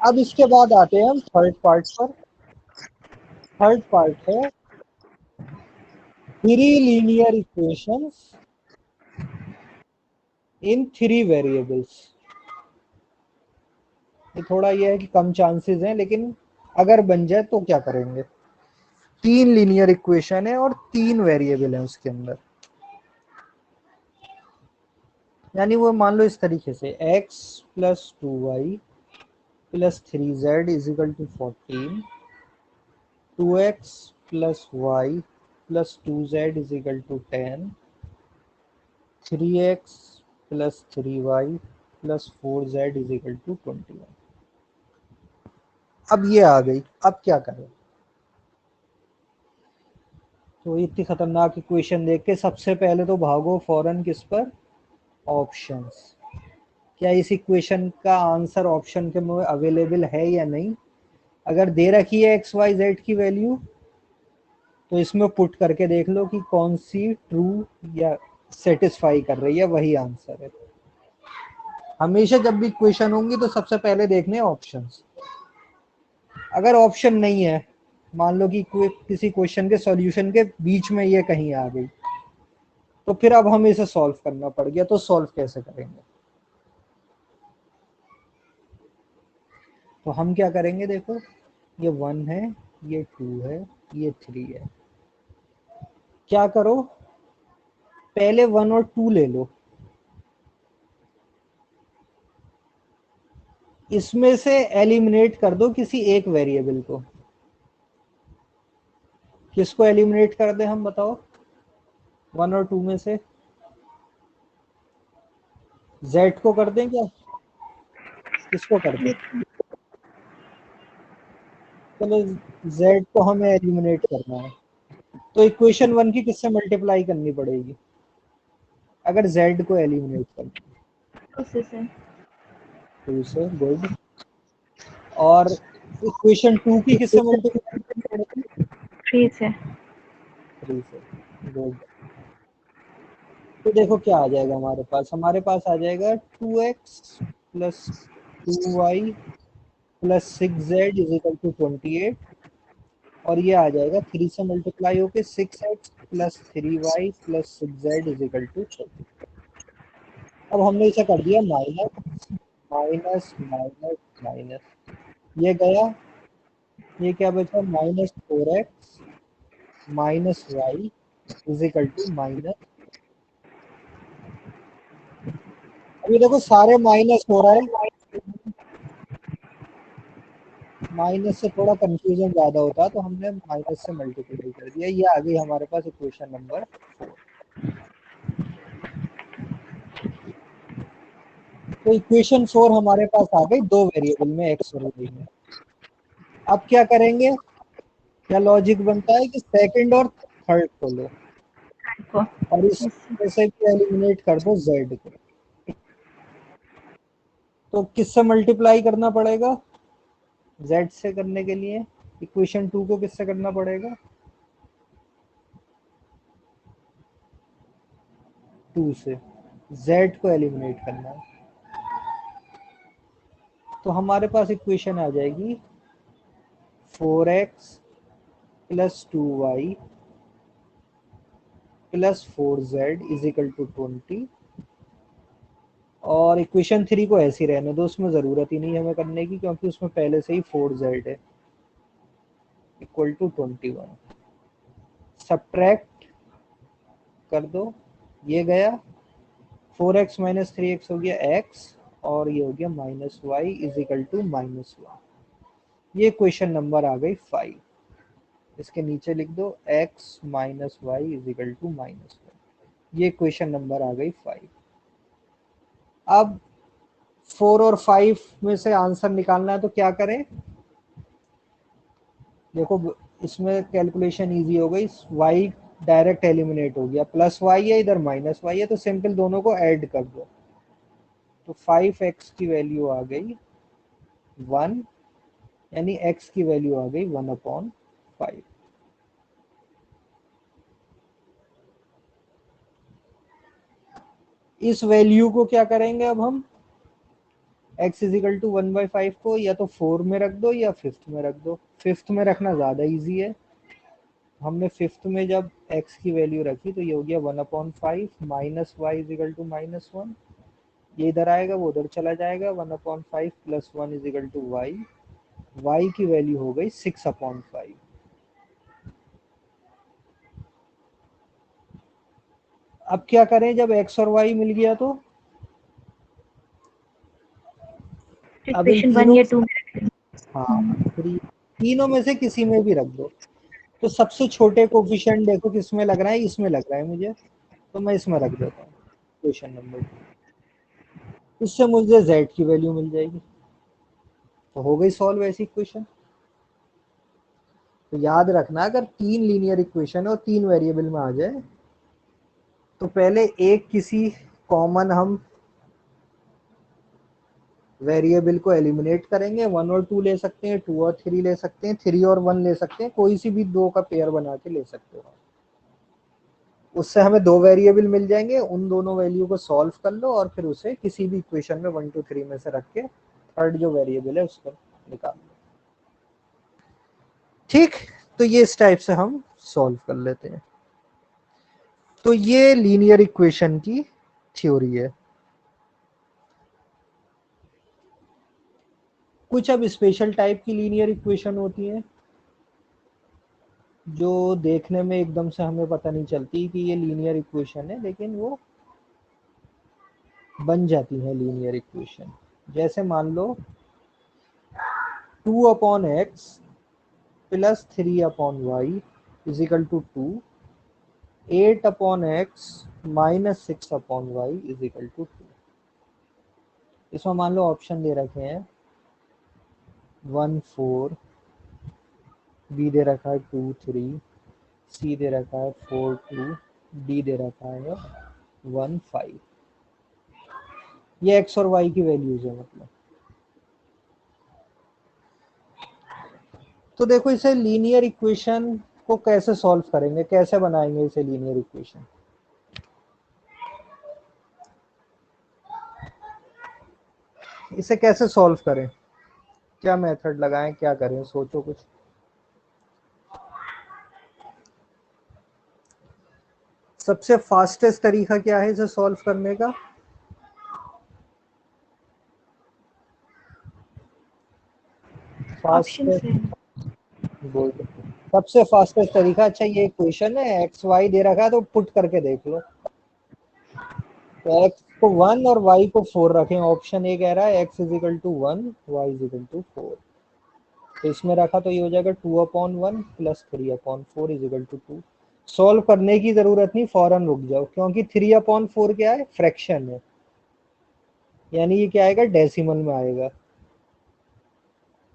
अब इसके बाद आते हैं हम थर्ड पार्ट पर। थर्ड पार्ट है three linear equations in three variables. ये थोड़ा ये है कि कम चांसेस हैं, लेकिन अगर बन जाए तो क्या करेंगे। तीन लीनियर इक्वेशन है और तीन वेरिएबल है उसके अंदर। यानी वो मान लो इस तरीके से x plus 2y plus 3z is equal to 14, 2x plus y plus 2z is equal to 10, 3x plus 3y plus 4z is equal to 21। अब ये आ गई, अब क्या करें। तो इतनी खतरनाक इक्वेशन देख के सबसे पहले तो भागो फौरन किस पर, ऑप्शंस। क्या इस इक्वेशन का आंसर ऑप्शन के में अवेलेबल है या नहीं। अगर दे रखी है एक्स वाई जेड की वैल्यू तो इसमें पुट करके देख लो कि कौन सी ट्रू या सेटिस्फाई कर रही है, वही आंसर है। हमेशा जब भी इक्वेशन होंगी तो सबसे पहले देखने ऑप्शंस। अगर ऑप्शन नहीं है, मान लो कि किसी क्वेश्चन के सॉल्यूशन के बीच में ये कहीं आ गई, तो फिर अब हमें इसे सॉल्व करना पड़ गया। तो सॉल्व कैसे करेंगे, तो हम क्या करेंगे, देखो ये 1 है, ये 2 है, ये 3 है। क्या करो, पहले 1 और 2 ले लो, इसमें से एलिमिनेट कर दो किसी एक वेरिएबल को। किसको एलिमिनेट कर दे हम, बताओ 1 और 2 में से। z को कर दें क्या, किसको कर दें, चलो z को हमें एलिमिनेट करना है। तो इक्वेशन 1 की किससे मल्टीप्लाई करनी पड़ेगी अगर z को एलिमिनेट करना है, 2 से। गुड। और इक्वेशन 2 की किससे मल्टीप्लाई करनी पड़ेगी, 3 से। 3 से। गुड। तो देखो क्या आ जाएगा हमारे पास आ जाएगा 2x plus 2y plus 6z is equal to 28। और ये आ जाएगा 3 से मल्टीप्लाई होके 6x plus 3y plus 6z is equal to 30। अब हमने इसे कर दिया माइनस माइनस माइनस माइनस, ये गया, ये क्या बचा, -4x minus y is equal to minus. अभी देखो सारे माइनस हो रहा है, माइनस से थोड़ा कंफ्यूजन ज्यादा होता है, तो हमने माइनस से मल्टीप्लाई कर दिया। ये आ गई हमारे पास इक्वेशन नंबर 4। तो इक्वेशन 4 हमारे पास आ गई दो वेरिएबल में, एक्स और वाई में। अब क्या करेंगे, क्या लॉजिक बनता है कि सेकंड और थर्ड को लो और इसमें से भी एलिमिनेट कर दो जेड को। तो किससे मल्टीप्लाई करना पड़ेगा, जेड से करने के लिए इक्वेशन 2 को किससे करना पड़ेगा, 2 से। जेड को एलिमिनेट करना है, तो हमारे पास इक्वेशन आ जाएगी 4x plus 2y plus 4z is equal to 20। और इक्वेशन 3 को ऐसी रहने दो, उसमें ज़रूरत ही नहीं हमें करने की, क्योंकि उसमें पहले से ही 4z है इक्वल टू 21। सब्ट्रैक्ट कर दो, ये गया 4x माइनस 3x हो गया x, और ये हो गया minus y is equal to -1। ये क्वेश्चन नंबर आ गई 5। इसके नीचे लिख दो x minus y is equal to -1। ये क्वेश्चन नंबर आ गई 5। अब 4 और 5 में से आंसर निकालना है तो क्या करें? देखो इसमें कैलकुलेशन इजी हो गई, y डायरेक्ट एलिमिनेट हो गया, प्लस वाई है इधर माइनस वाई है, तो सिंपल दोनों को ऐड कर दो। तो 5x की वैल्यू आ गई 1, यानी x की वैल्यू आ गई 1/5। इस वैल्यू को क्या करेंगे अब हम? x इज इक्वल टू 1/5 को या तो 4 में रख दो या 5th में रख दो। 5th में रखना ज़्यादा इजी है। हमने 5th में जब x की वैल्यू रखी तो ये हो गया 1/5 minus y is equal to -1। ये इधर आएगा, वो उधर चला जाएगा। 1/5 plus 1 is equal to y. Y की वैल्यू हो गई 6/5। अब क्या करें जब x और y मिल गया तो? अब इन इक्वेशन 1 तीनों, या 2 में हाँ, तीनों में से किसी में भी रख दो। तो सबसे छोटे कोफिशिएंट देखो किसमें लग रहा है, इसमें लग रहा है मुझे, तो मैं इसमें रख देता हूँ क्वेश्चन नंबर 2। इससे मुझे z की वैल्यू मिल जाएगी। तो हो गई सॉल्व ऐसी इक्वेशन। तो याद रखना, अगर 3 लीनियर इक्वेशन और 3 वेरिएबल में आ जाए तो पहले एक किसी कॉमन हम वेरिएबल को एलिमिनेट करेंगे। 1 और 2 ले सकते हैं, 2 और 3 ले सकते हैं, 3 और 1 ले सकते हैं, कोई सी भी दो का पेयर बना के ले सकते हो। उससे हमें दो वेरिएबल मिल जाएंगे, उन दोनों वैल्यू को सॉल्व कर लो और फिर उसे किसी भी इक्वेशन में 1 2 3 में से रख के थर्ड जो वेरिएबल है उसको निकाल लो। ठीक, तो ये इस टाइप से हम सॉल्व कर लेते हैं। तो ये लीनियर इक्वेशन की थ्योरी है। कुछ अब स्पेशल टाइप की लीनियर इक्वेशन होती हैं जो देखने में एकदम से हमें पता नहीं चलती कि ये लीनियर इक्वेशन है, लेकिन वो बन जाती है लीनियर इक्वेशन। जैसे मान लो 2/x plus 3/y is equal to 2, 8/x minus 6/y is equal to 2। इसमें मान लो ऑप्शन दे रखे हैं 1 4, बी दे रखा है 2 3, सी दे रखा है 4 2, डी दे रखा है 1 5। ये एक्स और वाई की वैल्यूज है मतलब। तो देखो इसे लीनियर इक्वेशन को कैसे सॉल्व करेंगे, कैसे बनाएंगे इसे लीनियर इक्वेशन? इसे कैसे सॉल्व करें, क्या मेथड लगाएं, क्या करें, सोचो कुछ। सबसे फास्टेस्ट तरीका क्या है इसे सॉल्व करने का? ऑप्शन फास्टेस्ट है। बोल दो। सबसे फास्टेस्ट तरीका, अच्छा ये इक्वेशन है, एक्स वाई दे रखा है तो पुट करके देख लो। तो एक्स को 1 और वाई को 4 रखें। ऑप्शन ए कह रहा है x is equal to 1, y is equal to 4। तो इसमें रखा तो ये हो जाएगा 2/1 plus 3/4 is equal to 2। Solve करने की जरूरत नहीं, फौरन रुक जाओ, क्योंकि 3/4 क्या है, फ्रैक्शन है, यानी ये क्या आएगा, डेसिमल में आएगा।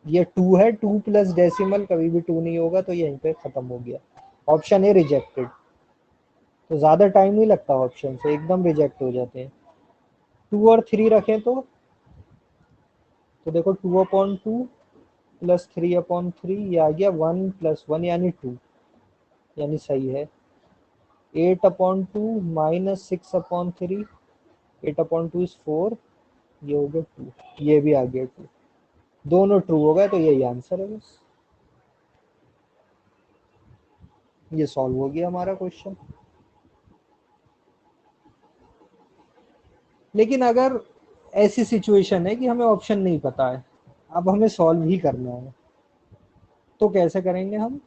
ये 2 है, 2 प्लस डेसिमल कभी भी 2 नहीं होगा, तो यहीं पे खत्म हो गया। Option A rejected. तो ज्यादा टाइम नहीं लगता ऑप्शन से, एकदम रिजेक्ट हो जाते हैं। 2 और 3 रखें तो देखो 2/2 प्लस 3/3, ये आ गया 1 प्लस 1 यानी 2, यानी सही है। 8/2 माइनस 6/3, 8/2 इज 4, ये हो गया 2, ये भी आ गया 2। दोनों ट्रू हो गए, तो यही आंसर है बस। ये सॉल्व हो गया हमारा क्वेश्चन। लेकिन अगर ऐसी सिचुएशन है कि हमें ऑप्शन नहीं पता है, अब हमें सॉल्व ही करना है। तो कैसे करेंगे हम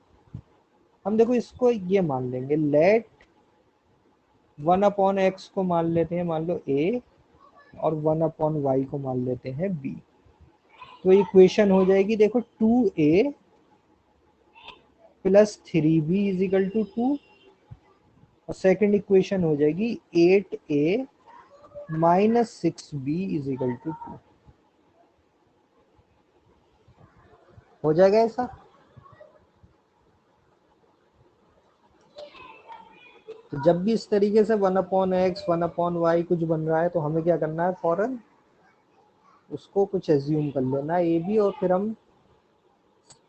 देखो इसको ये मान लेंगे, लेट 1/x को मान लेते हैं मान लो a, और 1/y को मान लेते हैं b। तो इक्वेशन हो जाएगी देखो 2a plus 3b is equal to 2, और सेकेंड इक्वेशन हो जाएगी 8a minus 6b is equal to 2। हो जाएगा ऐसा? तो जब भी इस तरीके से 1/x 1/y कुछ बन रहा है तो हमें क्या करना है, फौरन उसको कुछ एज्यूम कर लेना है ए बी, और फिर हम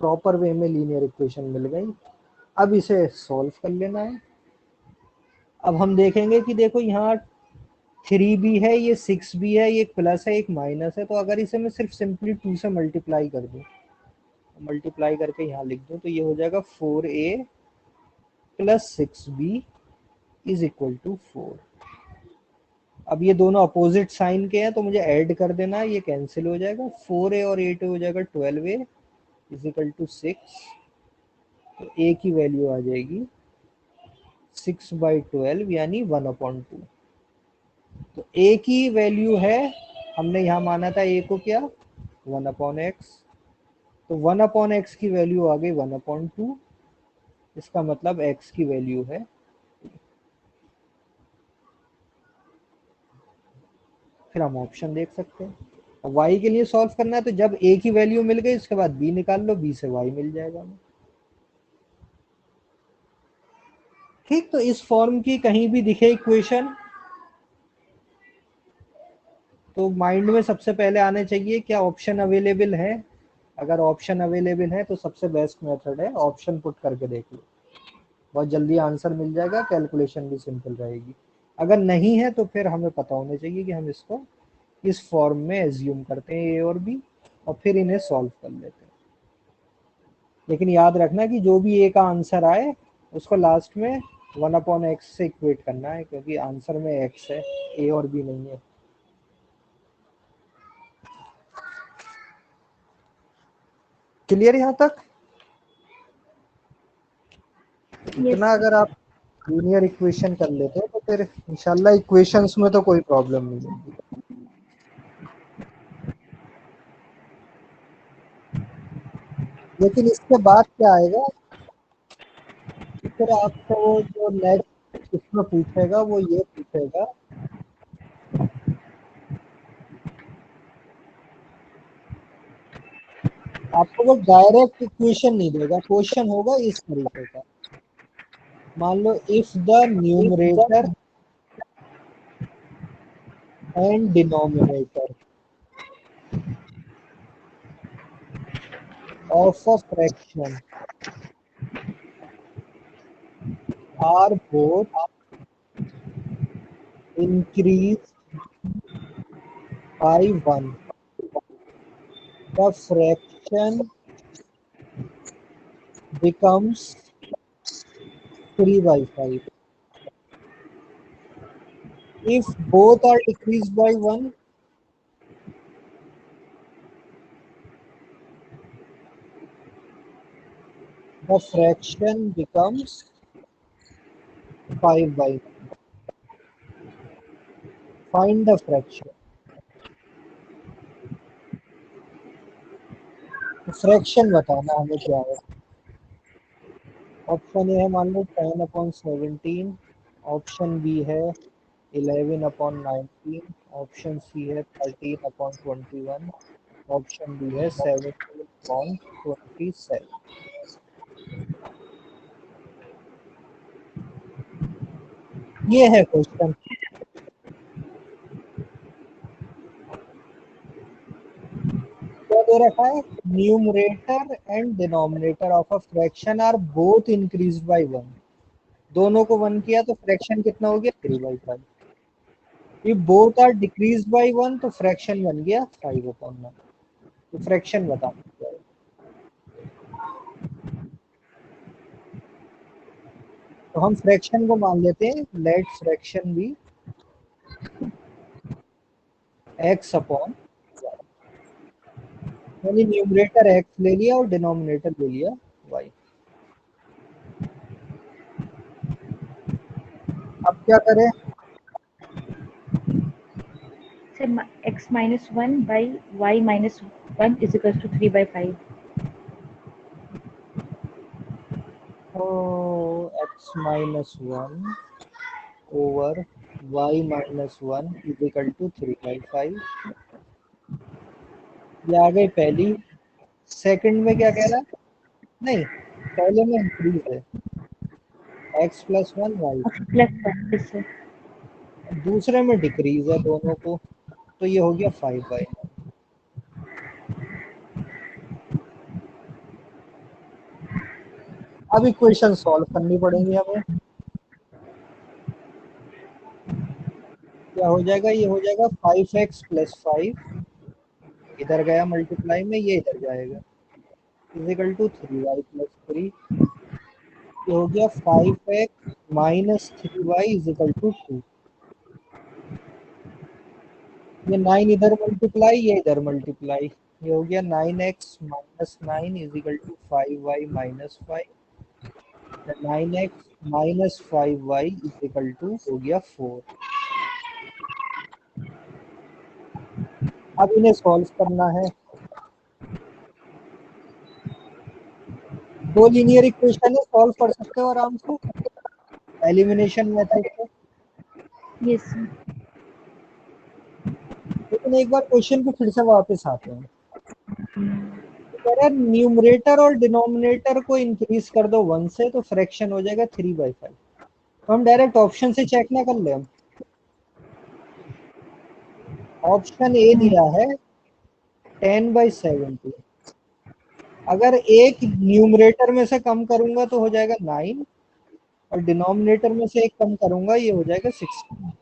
प्रॉपर वे में लीनियर इक्वेशन मिल गई, अब इसे सॉल्व कर लेना है। अब हम देखेंगे कि देखो यहाँ 3b है, ये 6b है, ये एक प्लस है एक माइनस है, तो अगर इसे मैं सिर्फ सिंपली 2 से मल्टीप्लाई कर दूं, मल्टीप्लाई करके यहाँ लिख दूं, तो ये हो जाएगा 4a plus 6b is equal to 4। अब ये दोनों अपोजिट साइन के हैं तो मुझे ऐड कर देना है, ये कैंसिल हो जाएगा, 4a और 8a हो जाएगा 12a इज इक्वल टू 6। तो a की वैल्यू आ जाएगी 6/12 यानी 1/2। तो a की वैल्यू है, हमने यहाँ माना था a को क्या, 1/x, तो 1/x की वैल्यू आ गई 1/2। इसका मतलब x की वैल्यू है, फिर हम ऑप्शन देख सकते हैं। y के लिए सॉल्व करना है तो जब a की वैल्यू मिल गई उसके बाद b निकाल लो, b से y मिल जाएगा हमें। ठीक, तो इस फॉर्म की कहीं भी दिखे इक्वेशन तो माइंड में सबसे पहले आने चाहिए क्या ऑप्शन अवेलेबल है। अगर ऑप्शन अवेलेबल है तो सबसे बेस्ट मेथड है ऑप्शन पुट करके देख लो, बहुत जल्दी आंसर मिल जाएगा, कैलकुलेशन भी सिंपल रहेगी। अगर नहीं है तो फिर हमें पता होना चाहिए कि हम इसको इस फॉर्म में एज्यूम करते हैं ए और बी, और फिर इन्हें सॉल्व कर लेते हैं। लेकिन याद रखना कि जो भी ए का आंसर आए उसको लास्ट में 1/x से इक्वेट करना है, क्योंकि आंसर में x है, ए और बी नहीं है। क्लियर यहाँ तक? इतना अगर आप लीनियर इक्वेशन कर लेते हो तो फिर इंशाल्लाह इक्वेशंस में तो कोई प्रॉब्लम नहीं होगी। लेकिन इसके बाद क्या आएगा, फिर आपको जो नेक्स्ट इसमें पूछेगा वो ये पूछेगा, आपको वो डायरेक्ट इक्वेशन नहीं देगा, क्वेश्चन होगा इस तरीके का, मान लो if the numerator and denominator of a fraction are both increased by 1, the fraction becomes 3/5. If both are decreased by 1, the fraction becomes 5/1. Find the fraction. Fraction बताना हमें क्या है। ऑप्शन ए है मान लो 10/17, ऑप्शन बी है 11/19, option C है 13/21, option D है 17/27। ये है क्वेश्चन। क्या दे रखा है, numerator and denominator of a fraction are both increased by 1, दोनों को 1 किया तो फ्रैक्शन कितना हो गया 3/5। If both are decreased by 1 तो फ्रैक्शन बन गया 5/1। तो फ्रैक्शन बताना क्या है। तो हम फ्रैक्शन को मान लेते हैं, let fraction be x upon यानी न्यूमरेटर x ले लिया और डिनोमिनेटर ले लिया y। अब क्या करें? Sir x minus 1 by y minus 1 is equal to 3/5। x minus 1 over y minus 1 is equal to 3/5। ये आ गई पहली। सेकंड में क्या कह रहा है? नहीं, पहले में इंक्रीज है x प्लस 1 y, प्लस 1 दूसरे में डिक्रीज है दोनों को, तो ये हो गया 5/9। अब इक्वेशन सॉल्व करनी पड़ेगी हमें। क्या हो जाएगा? ये हो जाएगा 5x प्लस 5, इधर गया मल्टीप्लाई में, ये इधर जाएगा, इजिकल टू 3y प्लस 3। ये हो गया 5x minus 3y is equal to 2। ये 9 इधर मल्टीप्लाई, ये इधर मल्टीप्लाई, ये हो गया 9x minus 9 is equal to 5y minus 5। 9x minus 5y is equal to हो गया 4। अब इन्हें सॉल्व करना है। दो लीनियर इक्वेशन है, सॉल्व कर सकते हो आराम से एलिमिनेशन मेथड से। Yes sir. लेकिन एक बार क्वेश्चन पे फिर से वापस आते हैं। कह रहा है न्यूमरेटर और डिनोमिनेटर को इंक्रीज कर दो 1 से तो फ्रैक्शन हो जाएगा 3/5। तो हम डायरेक्ट ऑप्शन से चेक ना कर ले। हम ऑप्शन ए दिया है 10/70। अगर एक न्यूमरेटर में से कम करूंगा तो हो जाएगा 9, और डिनोमिनेटर में से एक कम करूंगा ये हो जाएगा 16।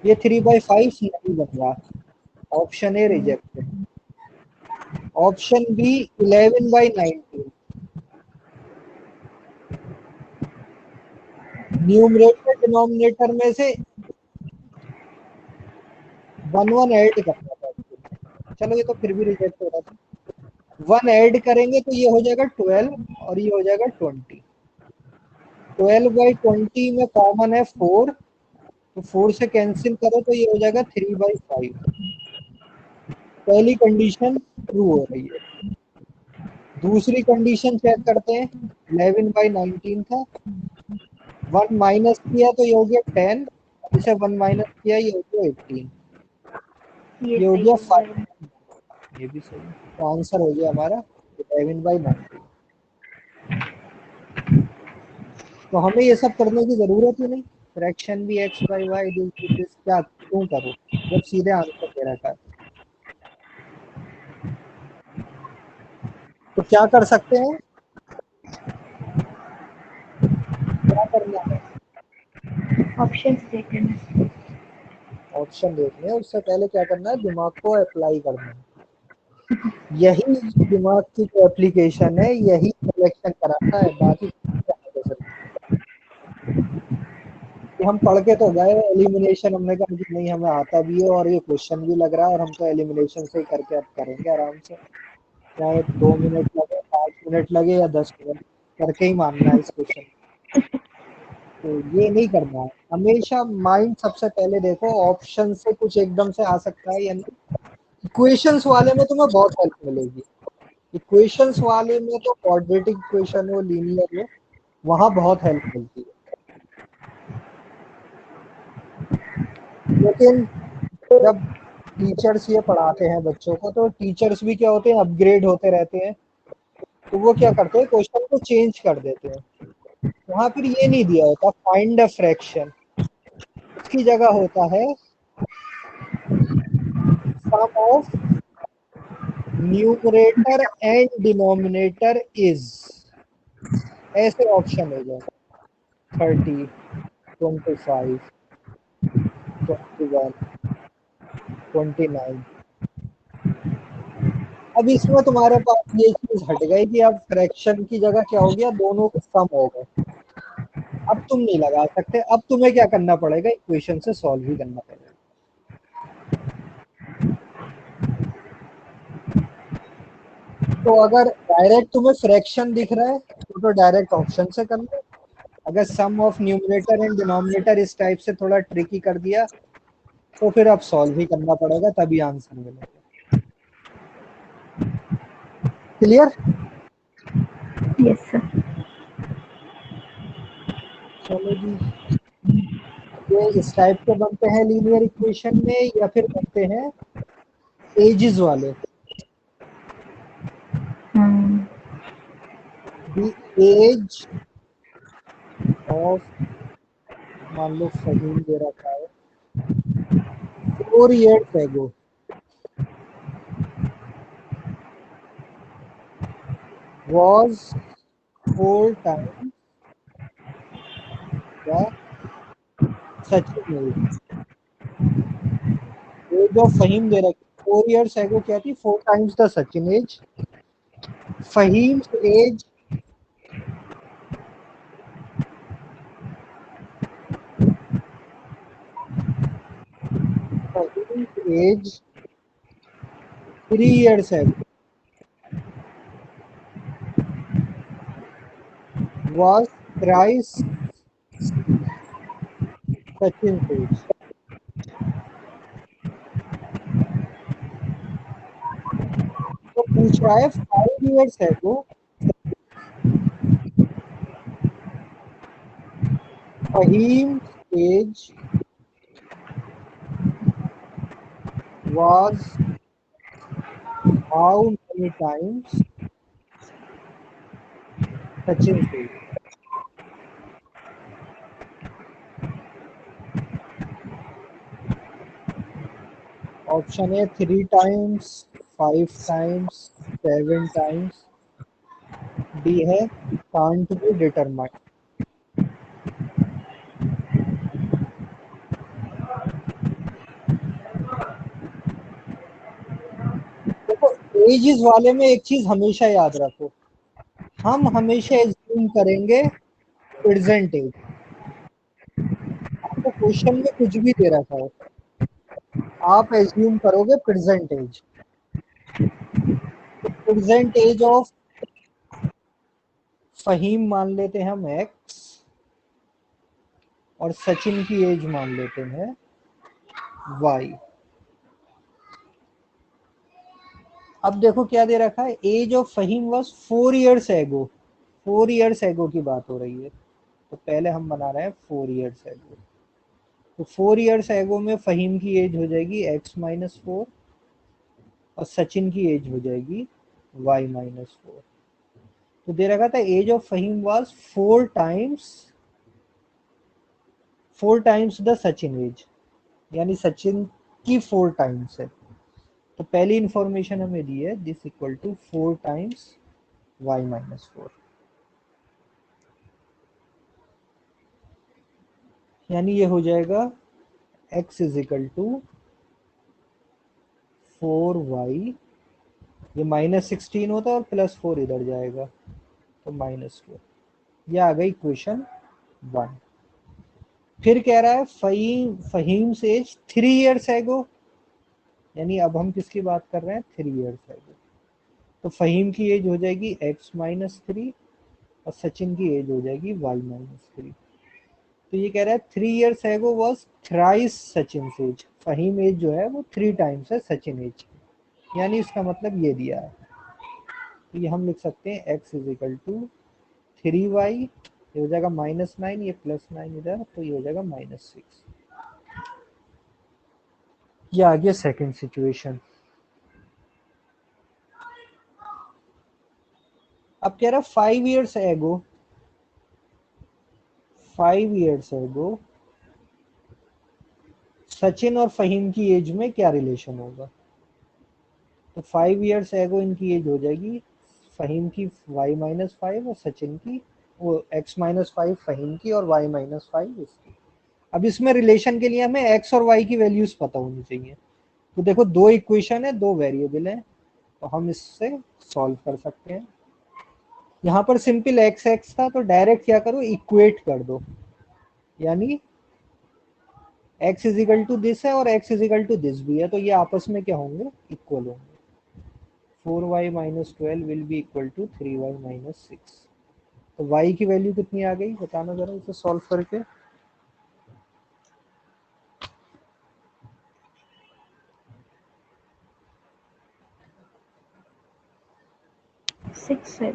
ये 3/5 नहीं बन रहा, ऑप्शन ए रिजेक्ट है। Option B 11/19। न्यूमरेटर डिनोमिनेटर में से 1 ऐड करना था। चलो ये तो फिर भी रिजेक्ट हो रहा था। 1 ऐड करेंगे तो ये हो जाएगा 12 और ये हो जाएगा 20। 12/20 में कॉमन है 4, तो 4 से कैंसिल करो तो ये हो जाएगा 3/5। पहली कंडीशन ट्रू हो रही है। दूसरी कंडीशन चेक करते हैं। 11/19 था, 1 माइनस किया तो ये हो गया 10, इसे 1 माइनस किया ये हो गया 18, ये हो गया 5। ये भी सही है। तो आंसर हो गया हमारा 11/19। तो हमें ये सब करने की जरूरत ही नहीं। फ्रैक्शन भी x/y दिस क्या क्यों करो जब सीधे आंसर दे रखा है। तो क्या कर सकते हैं? क्या करना है? ऑप्शंस देख लेना। ऑप्शन देखने हैं, उससे पहले क्या करना है? दिमाग को अप्लाई करना है। यही दिमाग की एप्लीकेशन है, यही सिलेक्शन कराता है, बाकी क्या है सर? कि हम पढ़ के तो गए एलिमिनेशन, हमने कहा कि नहीं हमें आता भी है और ये क्वेश्चन भी लग रहा है और हम तो एलिमिनेशन से ही करके अब करेंगे आराम से, चाहे 2 मिनट लगे 5 मिनट लगे या 10 मिनट, करके ही मानना है इस क्वेश्चन। तो ये नहीं करना है। हमेशा माइंड सबसे पहले देखो, ऑप्शन से कुछ एकदम से आ सकता है या नहीं। इक्वेशंस वाले में तुम्हें बहुत हेल्प मिलेगी। इक्वेशंस वाले में तो क्वाड्रेटिक इक्वेशन हो, लीनियर हो, वहां बहुत हेल्प मिलती है। लेकिन जब टीचर्स ये पढ़ाते हैं बच्चों को, तो टीचर्स भी क्या होते हैं, अपग्रेड होते रहते हैं। तो वो क्या करते हैं, क्वेश्चन को चेंज कर देते हैं। वहां फिर ये नहीं दिया होता फाइंड अ फ्रैक्शन, उसकी जगह होता है sum of numerator and denominator is. ऐसे ऑप्शन हो जाए 30, 25, 21, 29। अब इसमें तुम्हारे पास ये चीज हट गई कि अब फ्रैक्शन की जगह क्या हो गया, दोनों के सम हो गए। अब तुम नहीं लगा सकते, अब तुम्हें क्या करना पड़ेगा, इक्वेशन से सॉल्व ही करना पड़ेगा। तो अगर डायरेक्ट तुम्हें फ्रैक्शन दिख रहा है तो डायरेक्ट ऑप्शन से कर लो। अगर सम ऑफ न्यूमरेटर एंड डिनोमिनेटर इस टाइप से थोड़ा ट्रिकी कर दिया तो फिर अब सॉल्व ही करना पड़ेगा, तभी आंसर मिलेगा। क्लियर? Yes sir. चलो जी, ये इस टाइप के बनते हैं लीनियर इक्वेशन में, या फिर बनते हैं एजेस वाले। द एज ऑफ, मान लो फहीम दे रखा है 4 years ago was 4 times the Sachin age। Age of Faheem दे रखी 4 years ago क्या थी? 4 times the Sachin age। Fahim age as 3 years ago was thrice Sachin age। तो पूछ रहा है 5 years ago Fahim age was how many times Sachin age। Option है 3 times, 5 times, 7 times। D है कांट बी डिटरमाइंड। देखो ages वाले में एक चीज हमेशा याद रखो, हम हमेशा एज्यूम करेंगे प्रेजेंट एज। आपको क्वेश्चन में कुछ भी दे रखा है, आप एज्यूम करोगे present age. Present age of Fahim मान लेते हैं हम एक्स, और सचिन की एज मान लेते हैं वाई। अब देखो क्या दे रखा है, age of Fahim was 4 years एगो। 4 years एगो की बात हो रही है, तो पहले हम बना रहे हैं 4 years एगो। तो 4 years एगो में फहीम की एज हो जाएगी x-4 और सचिन की एज हो जाएगी y-4। तो दे रखा था age of Fahim was 4 times the Sachin age, यानी सचिन की 4 टाइम्स है। तो पहली इंफॉर्मेशन हमें दी है this equal to 4 times y-4, यानी ये हो जाएगा x is equal to 4y, ये -16 होता है और +4 इधर जाएगा तो -4। ये आ गई इक्वेशन 1। फिर कह रहा है फहीम से एज 3 years एगो, यानी अब हम किसकी बात कर रहे हैं? 3 years एगो। तो फहीम की एज हो जाएगी x-3 और सचिन की एज हो जाएगी y-3। तो ये कह रहा है 3 years ago was thrice Sachin age. Fahim age जो है वो 3 times है सचिन एज, यानी इसका मतलब ये दिया है। तो ये हम लिख सकते हैं x is equal to 3y, ये हो जाएगा -9, ये +9 इधर, तो ये हो जाएगा -6। ये आ गया सेकेंड सिचुएशन। अब कह रहा 5 years एगो, 5 years एगो सचिन और फहीम की एज में क्या रिलेशन होगा? तो 5 years एगो इनकी एज हो जाएगी फहीम की y-5 और सचिन की वो x-5 फहीम की और y-5 इसकी। अब इसमें रिलेशन के लिए हमें x और y की वैल्यूज पता होनी चाहिए। तो देखो दो इक्वेशन है, दो वेरिएबल है, तो हम इससे सॉल्व कर सकते हैं। यहाँ पर सिंपल x x था तो डायरेक्ट क्या करो, इक्वेट कर दो, यानी x is equal to this है और x is equal to this भी है, तो ये आपस में क्या होंगे? इक्वल होंगे। 4y minus 12 will be equal to 3y minus 6। तो y की वैल्यू कितनी आ गई बताना जरा इसे सॉल्व करके। 6 है।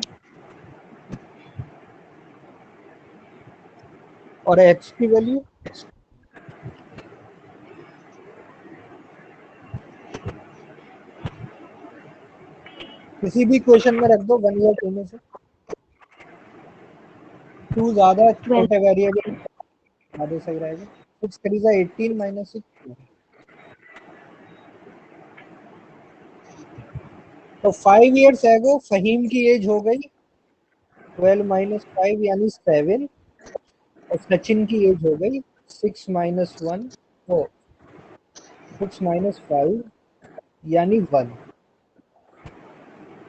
और x की वैल्यू किसी भी क्वेश्चन में रख दो 1 या 2 में से। 2 ज्यादा 12। छोटे वेरिएबल ज्यादा सही रहेगा। 6 करीजा 18 माइनस 6। तो 5 इयर्स एगो फहीम की एज हो गई 12 माइनस 5 यानी 7 और सचिन की एज हो गई 6 माइनस 1 हो 6 माइनस 5 यानी 1।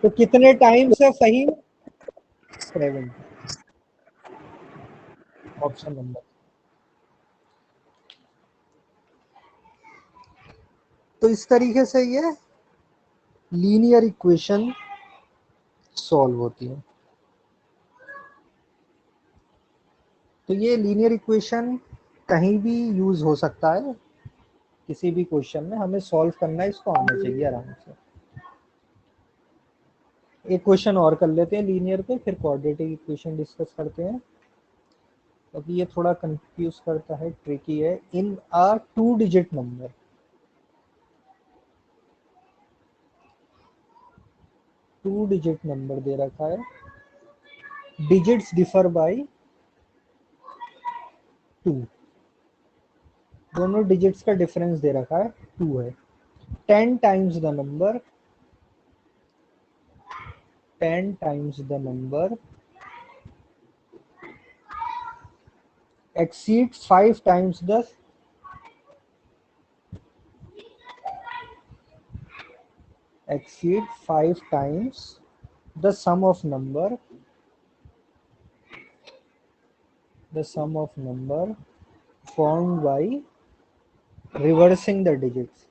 तो कितने टाइम्स है फहीम? 7। Option number. तो इस तरीके से ये लीनियर इक्वेशन सॉल्व होती है। तो ये लीनियर इक्वेशन कहीं भी यूज हो सकता है, किसी भी क्वेश्चन में हमें सॉल्व करना है, इसको आना चाहिए आराम से। एक क्वेश्चन और कर लेते हैं लीनियर पे, फिर क्वाड्रेटिक इक्वेशन डिस्कस करते हैं क्योंकि ये थोड़ा कंफ्यूज करता है, ट्रिकी है। इन अ 2 डिजिट नंबर, 2 डिजिट नंबर दे रखा है, डिजिट्स डिफर बाय 2, दोनों डिजिट्स का डिफरेंस दे रखा है 2 है। 10 times the number, 10 times the number exceeds 5 times the exceed 5 times the sum of number, the sum of number formed by reversing the digits.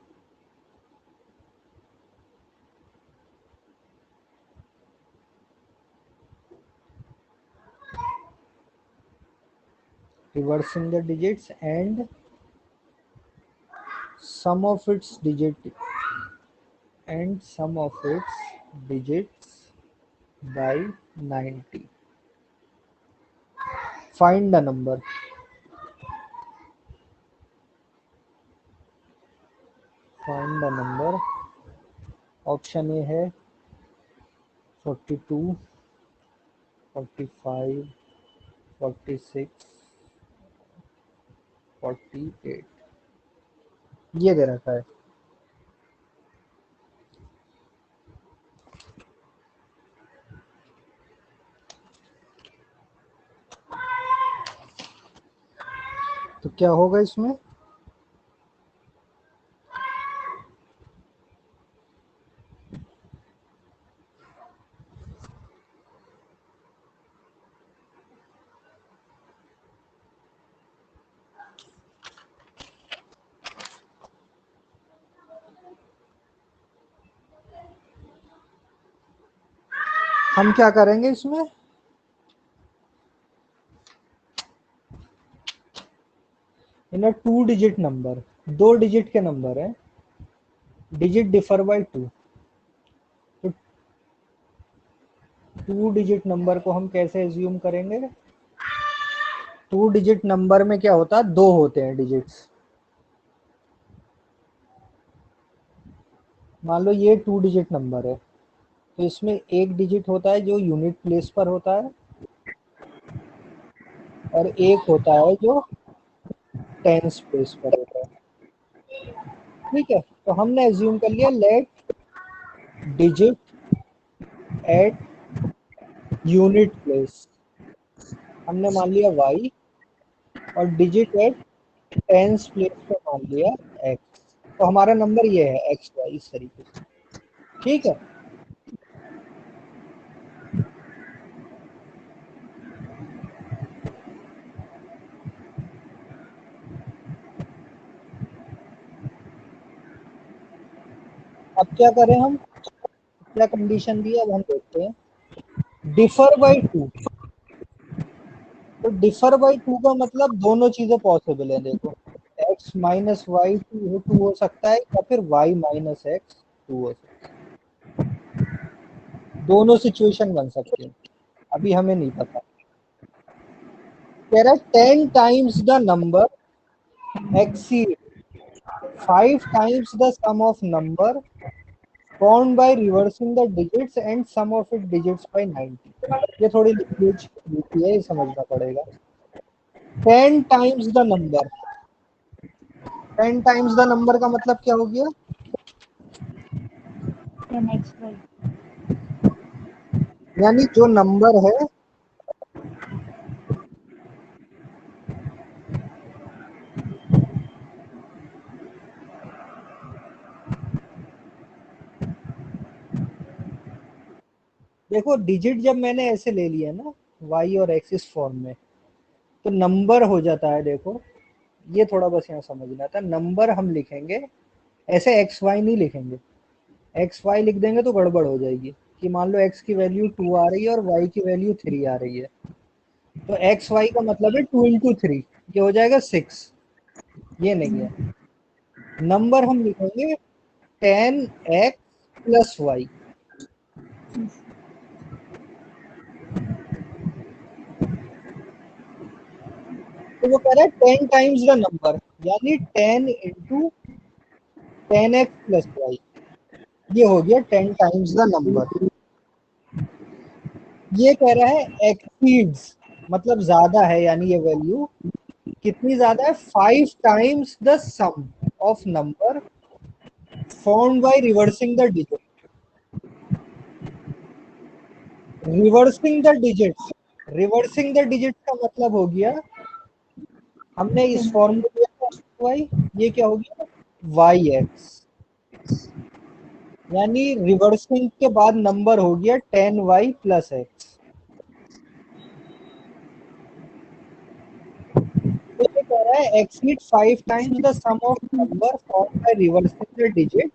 Reversing the digits and sum of its digits by 90. Find the number. Find the number. Option A है 42, 45, 46, 48, ये दे रखा है। तो क्या होगा इसमें? हम क्या करेंगे इसमें? इन 2 डिजिट नंबर, 2 डिजिट के नंबर है, डिजिट डिफर बाय 2। तो 2 डिजिट नंबर को हम कैसे एज्यूम करेंगे? 2 डिजिट नंबर में क्या होता है, 2 होते हैं डिजिट्स। मान लो ये 2 डिजिट नंबर है, तो इसमें एक डिजिट होता है जो यूनिट प्लेस पर होता है और एक होता है जो टेंस प्लेस पर होता है। ठीक है, तो हमने एज्यूम कर लिया let digit at unit place, हमने मान लिया y और डिजिट एट टेंस प्लेस पे मान लिया x। तो हमारा नंबर ये है x y, इस तरीके से। ठीक है, अब क्या करें हम? क्या कंडीशन दी है अब हम देखते हैं। डिफर बाय 2, तो डिफर बाय 2 का मतलब दोनों चीजें पॉसिबल है। देखो x माइनस वाई टू हो सकता है या फिर y माइनस एक्स टू हो सकता है, दोनों सिचुएशन बन सकती है। अभी हमें नहीं पता। कह रहा है 10 times the number exceed 5 times the sum of number found by reversing the digits and sum of its digits by 90। ये थोड़ी लिखी है, ये समझना पड़ेगा। 10 times the number, 10 times the number का मतलब क्या हो गया? 10xy। यानी जो नंबर है देखो डिजिट जब मैंने ऐसे ले लिया ना y और x इस फॉर्म में, तो नंबर हो जाता है। देखो ये थोड़ा बस यहाँ समझना था, नंबर हम लिखेंगे ऐसे एक्स वाई नहीं लिखेंगे। एक्स वाई लिख देंगे तो गड़बड़ हो जाएगी कि मान लो x की वैल्यू 2 आ रही है और y की वैल्यू 3 आ रही है, तो एक्स वाई का मतलब है 2 इंटू 3, ये हो जाएगा 6। ये नहीं है, नंबर हम लिखेंगे 10x प्लस वाई। तो वो कह रहा है 10 टाइम्स द नंबर, यानी 10 इंटू 10x प्लस वाई, ये हो गया 10 टाइम्स द नंबर। ये कह रहा है एक्सीड्स, मतलब ज्यादा है, यानी ये वैल्यू कितनी ज्यादा है? 5 times the sum of number found by reversing the digit. Reversing the digits, reversing the digit का मतलब हो गया, हमने इस फॉर्म में दिया था y, ये क्या हो गया? वाई एक्स, यानी रिवर्सिंग के बाद नंबर हो गया 10y प्लस एक्स। तो ये कह रहा है exceed 5 times the sum of number found by reversing the digit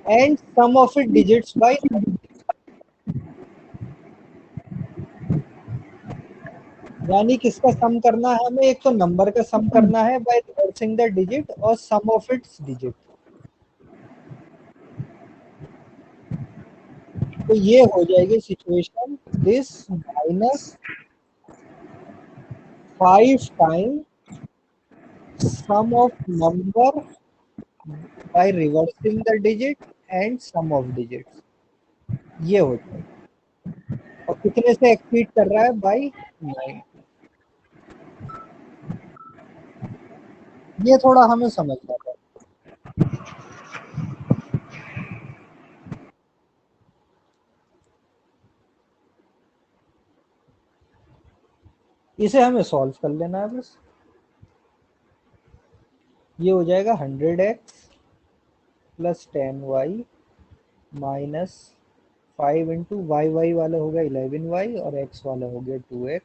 and sum of it digits by. यानी किसका सम करना है हमें? एक तो नंबर का सम करना है बाय रिवर्सिंग द डिजिट और सम ऑफ इट्स डिजिट। तो ये हो जाएगी situation, this minus 5 time sum of number by reversing the digit and sum of digits, ये हो जाएगा। और कितने से एक्सीड कर रहा है? बाय 9। ये थोड़ा हमें समझना था। इसे हमें सॉल्व कर लेना है बस। ये हो जाएगा 100x plus 10y minus 5 into Y वाला हो गया 11y और x वाला हो गया 2x।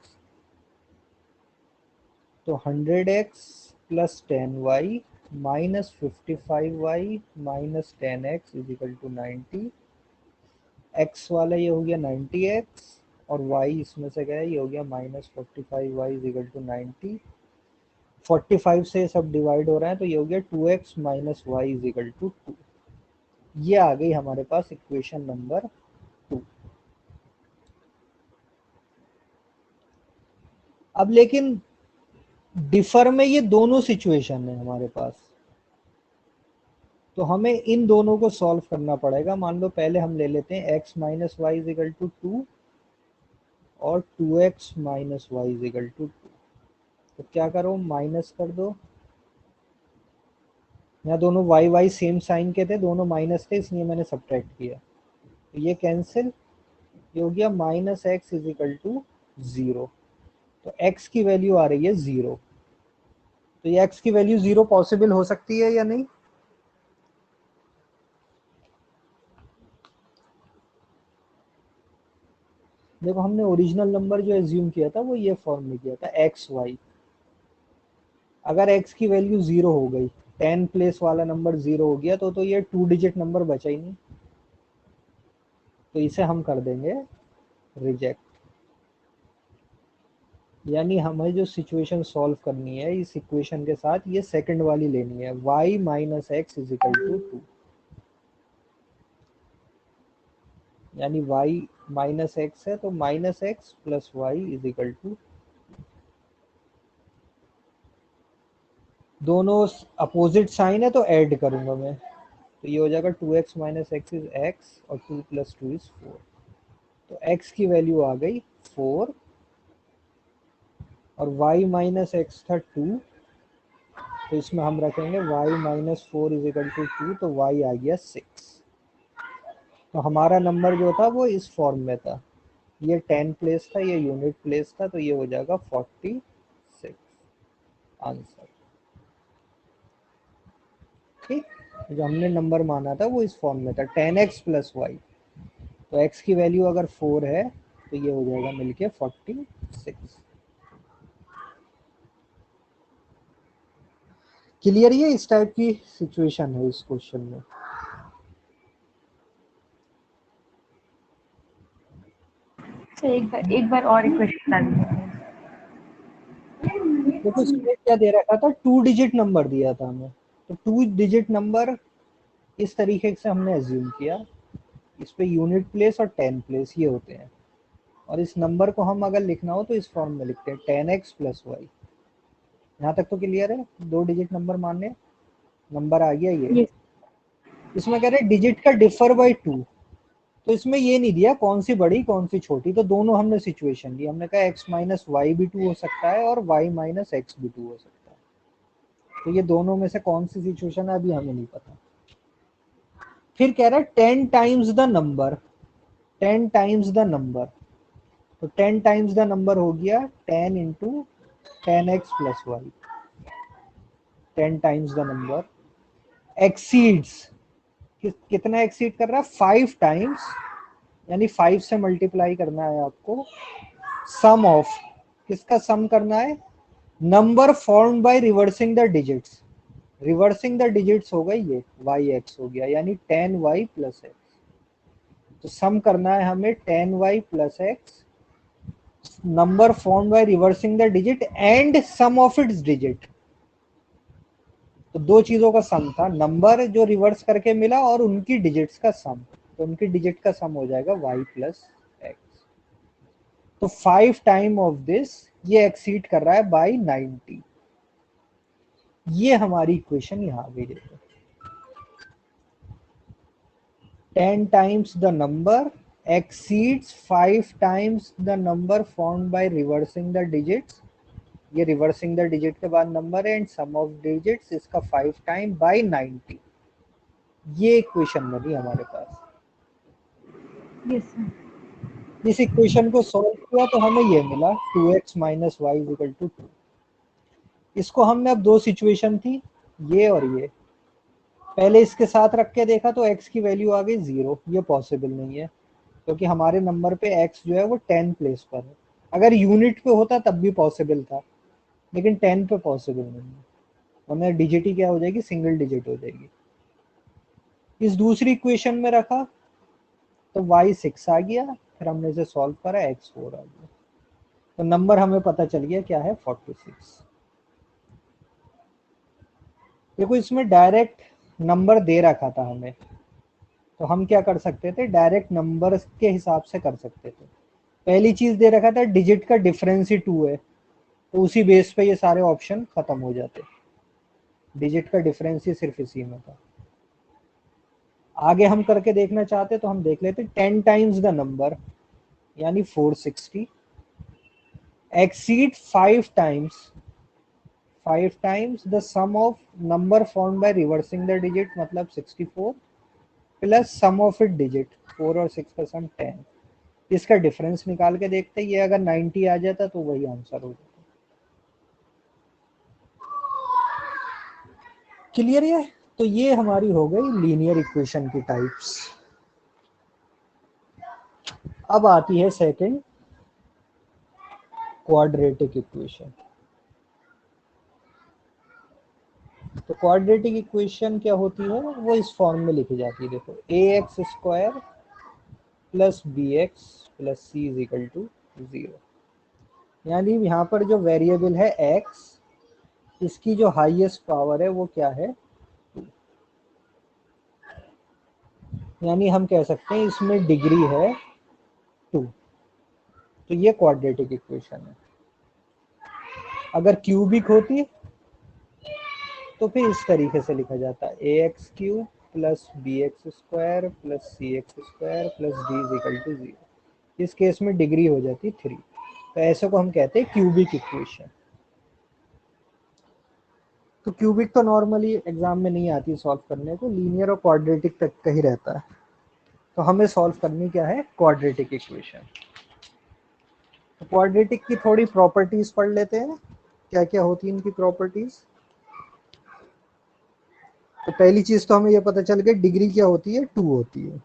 तो 100x plus 10y minus 55y minus 10x is equal to 90। x वाला ये हो गया 90x और y इसमें से गया, ये हो गया minus 45y is equal to 90। 45 से सब डिवाइड हो रहा है तो ये हो गया 2x minus y is equal to 2। ये आ गई हमारे पास इक्वेशन नंबर 2। अब लेकिन डिफर में ये दोनों सिचुएशन है हमारे पास, तो हमें इन दोनों को सॉल्व करना पड़ेगा। मान लो पहले हम ले लेते हैं x minus y is equal to 2 और 2x minus y is equal to 2। तो क्या करो, माइनस कर दो। यहाँ दोनों y सेम साइन के थे, दोनों माइनस थे, इसलिए मैंने सब्ट्रैक्ट किया। तो ये कैंसिल, ये हो गया minus x is equal to 0। तो x की वैल्यू आ रही है 0। तो ये x की वैल्यू 0 पॉसिबल हो सकती है या नहीं? देखो हमने ओरिजिनल नंबर जो एज्यूम किया था वो ये फॉर्म में किया था एक्स वाई। अगर x की वैल्यू 0 हो गई, 10 प्लेस वाला नंबर 0 हो गया, तो ये 2 डिजिट नंबर बचा ही नहीं। तो इसे हम कर देंगे रिजेक्ट। यानी हमें जो सिचुएशन सॉल्व करनी है इस इक्वेशन के साथ ये सेकंड वाली लेनी है, y minus x is equal to 2। यानी y माइनस एक्स है तो minus x plus y is equal to, दोनों अपोजिट साइन है तो ऐड करूंगा मैं, तो ये हो जाएगा 2x minus x is x और 2 प्लस 2 इज 4। तो x की वैल्यू आ गई 4 और y माइनस एक्स था 2, तो इसमें हम रखेंगे y minus 4 is equal to 2, तो y आ गया 6। तो हमारा नंबर जो था वो इस फॉर्म में था, ये 10 प्लेस था, ये यूनिट प्लेस था, तो ये हो जाएगा 46 आंसर। ठीक, जो हमने नंबर माना था वो इस फॉर्म में था 10x प्लस वाई, तो x की वैल्यू अगर 4 है तो ये हो जाएगा मिलके 46। क्लियर? ये इस टाइप की सिचुएशन है इस क्वेश्चन में। सर एक बार और एक क्वेश्चन बता दीजिए। देखो इसमें क्या दे रखा था, 2 डिजिट नंबर दिया था हमें, तो 2 डिजिट नंबर इस तरीके से हमने एज्यूम किया, इस पे यूनिट प्लेस और 10 प्लेस ये होते हैं, और इस नंबर को हम अगर लिखना हो तो इस फॉर्म में लिखते हैं 10x प्लस वाई। यहाँ तक तो क्लियर है? 2 डिजिट नंबर माने, नंबर आ गया ये। Yes. इसमें कह रहे हैं डिजिट का डिफर बाई 2, तो इसमें ये नहीं दिया कौन सी बड़ी कौन सी छोटी, तो दोनों हमने सिचुएशन ली, हमने कहा x माइनस वाई भी 2 हो सकता है और y माइनस एक्स भी 2 हो सकता है, तो ये दोनों में से कौन सी सिचुएशन है अभी हमें नहीं पता। फिर कह रहा है 10 times the number, 10 times the number, तो 10 टाइम्स द नंबर हो गया 10 into 10x plus y, 10 times the number exceeds, कितना एक्सीड कर रहा है 5 टाइम्स, यानी 5 से मल्टीप्लाई करना है आपको, सम ऑफ, किसका सम करना है, number form by reversing the digits, reversing the digits हो गई ये वाई एक्स हो गया, यानी 10y प्लस एक्स, तो सम करना है हमें 10y plus x, number form by reversing the digit and sum of its digit, तो दो चीजों का सम था, नंबर जो रिवर्स करके मिला और उनकी डिजिट्स का सम, तो उनकी डिजिट का सम हो जाएगा y प्लस एक्स। तो 5 टाइम ऑफ दिस ये एक्सीड कर रहा है बाई 90, ये हमारी इक्वेशन यहाँ आ गई। देखो 10 times the number exceeds 5 times the number formed by reversing the digits, ये रिवर्सिंग द डिजिट के बाद नंबर है, एंड सम ऑफ डिजिट्स इसका 5 टाइम बाई 90, ये इक्वेशन बनी हमारे पास। Yes, sir. इस इक्वेशन को सॉल्व किया तो हमें ये मिला 2x minus Y equal to 2। इसको हमने अब दो सिचुएशन थी, ये और ये, पहले इसके साथ रख के देखा तो x की वैल्यू आ गई 0, ये पॉसिबल नहीं है क्योंकि हमारे नंबर पे x जो है वो 10 प्लेस पर है, अगर यूनिट पे होता तब भी पॉसिबल था, लेकिन 10 पे पॉसिबल नहीं है, वरना डिजिट ही क्या हो जाएगी, सिंगल डिजिट हो जाएगी। इस दूसरी इक्वेशन में रखा तो y 6 आ गया, फिर हमने इसे सॉल्व करा x 4 आ गया, तो नंबर हमें पता चल गया क्या है 46। देखो इसमें डायरेक्ट नंबर दे रखा था हमें, तो हम क्या कर सकते थे, डायरेक्ट नंबर के हिसाब से कर सकते थे। पहली चीज दे रखा था डिजिट का डिफरेंस ही 2 है, तो उसी बेस पे ये सारे ऑप्शन खत्म हो जाते, डिजिट का डिफरेंस ही सिर्फ इसी में था। आगे हम करके देखना चाहते तो हम देख लेते 10 टाइम्स द नंबर यानी 460 exceed 5 times the sum of number formed by reversing the digit मतलब 64 plus sum of it digit 4 और 6 का सम 10, इसका डिफरेंस निकाल के देखते, ये अगर 90 आ जाता तो वही आंसर हो जाता। क्लियर है? तो ये हमारी हो गई लीनियर इक्वेशन की टाइप्स। अब आती है सेकंड, क्वाड्रेटिक इक्वेशन। तो क्वाड्रेटिक इक्वेशन क्या होती है, वो इस फॉर्म में लिखी जाती है, देखो ax square plus B x plus c is equal to 0। यानी यहाँ पर जो वेरिएबल है x, इसकी जो हाईएस्ट पावर है वो क्या है, 2। यानी हम कह सकते हैं इसमें डिग्री है 2। तो ये क्वाड्रेटिक इक्वेशन है। अगर क्यूबिक होती तो फिर इस तरीके से लिखा जाता है A X cube plus B X square plus C X square plus D is equal to 0। इस केस में डिग्री हो जाती 3। तो ऐसे को हम कहते हैं क्यूबिक इक्वेशन। तो क्यूबिक तो नॉर्मली एग्जाम में नहीं आती सॉल्व करने को, लीनियर और क्वाड्रेटिक तक का ही रहता है। तो हमें सॉल्व करनी क्या है, क्वाड्रेटिक इक्वेशन। तो क्वाड्रेटिक की थोड़ी प्रॉपर्टीज पढ़ लेते हैं, क्या क्या होती है इनकी प्रॉपर्टीज। तो पहली चीज तो हमें ये पता चल गई डिग्री क्या होती है, 2 होती है।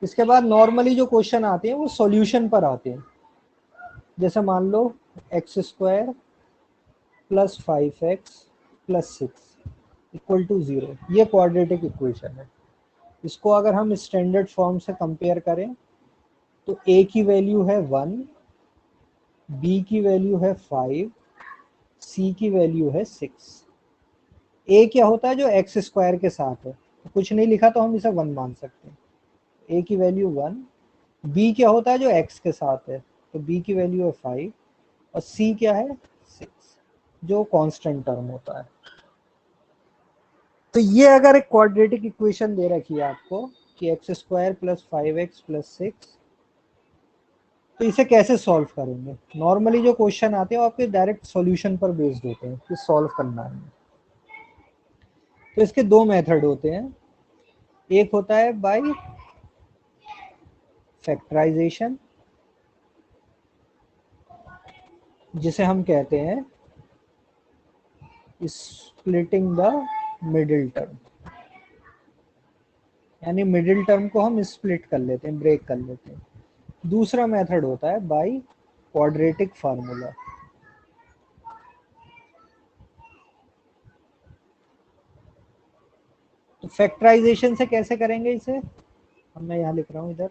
इसके बाद नॉर्मली जो क्वेश्चन आते हैं वो सॉल्यूशन पर आते हैं। जैसे मान लो X square plus 5x plus 6 equal to 0, ये क्वाड्रेटिक इक्वेशन है। इसको अगर हम स्टैंडर्ड फॉर्म से कंपेयर करें तो a की वैल्यू है 1, b की वैल्यू है 5, c की वैल्यू है 6। a क्या होता है, जो एक्स स्क्वायर के साथ है, तो कुछ नहीं लिखा तो हम इसे 1 मान सकते हैं। a की वैल्यू 1। b क्या होता है, जो x के साथ है, तो b की वैल्यू है 5, और c क्या है 6, जो कांस्टेंट टर्म होता है। तो ये अगर एक क्वाड्रेटिक इक्वेशन दे रखी है आपको कि x square plus 5x plus 6, तो इसे कैसे सॉल्व करेंगे। नॉर्मली जो क्वेश्चन आते हैं वो आपके डायरेक्ट सॉल्यूशन पर बेस्ड होते हैं कि सॉल्व करना है। तो इसके दो मेथड होते हैं। एक होता है बाय फैक्टराइजेशन, जिसे हम कहते हैं स्प्लिटिंग द मिडिल टर्म, यानी मिडिल टर्म को हम स्प्लिट कर लेते हैं, ब्रेक कर लेते हैं। दूसरा मेथड होता है बाय क्वाड्रेटिक फार्मूला। तो फैक्टराइजेशन से कैसे करेंगे इसे, मैं यहाँ लिख रहा हूँ इधर,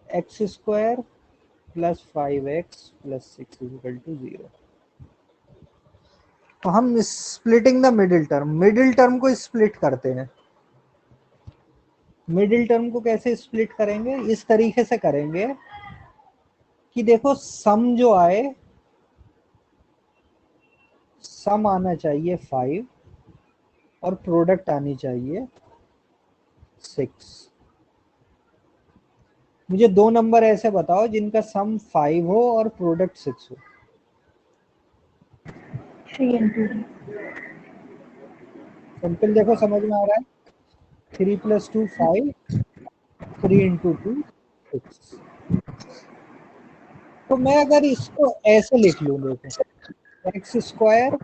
x square plus 5x plus 6 equal to 0। तो हम स्प्लिटिंग द मिडिल टर्म को स्प्लिट करते हैं। मिडिल टर्म को कैसे स्प्लिट करेंगे, इस तरीके से करेंगे कि देखो सम जो आए, सम आना चाहिए 5 और प्रोडक्ट आनी चाहिए 6। मुझे दो नंबर ऐसे बताओ जिनका सम 5 हो और प्रोडक्ट 6 हो। 3 and 2। सिंपल, देखो समझ में आ रहा है। 3 + 2 5, 3 × 2 6। तो मैं अगर इसको ऐसे लिख लूँ, देखो x square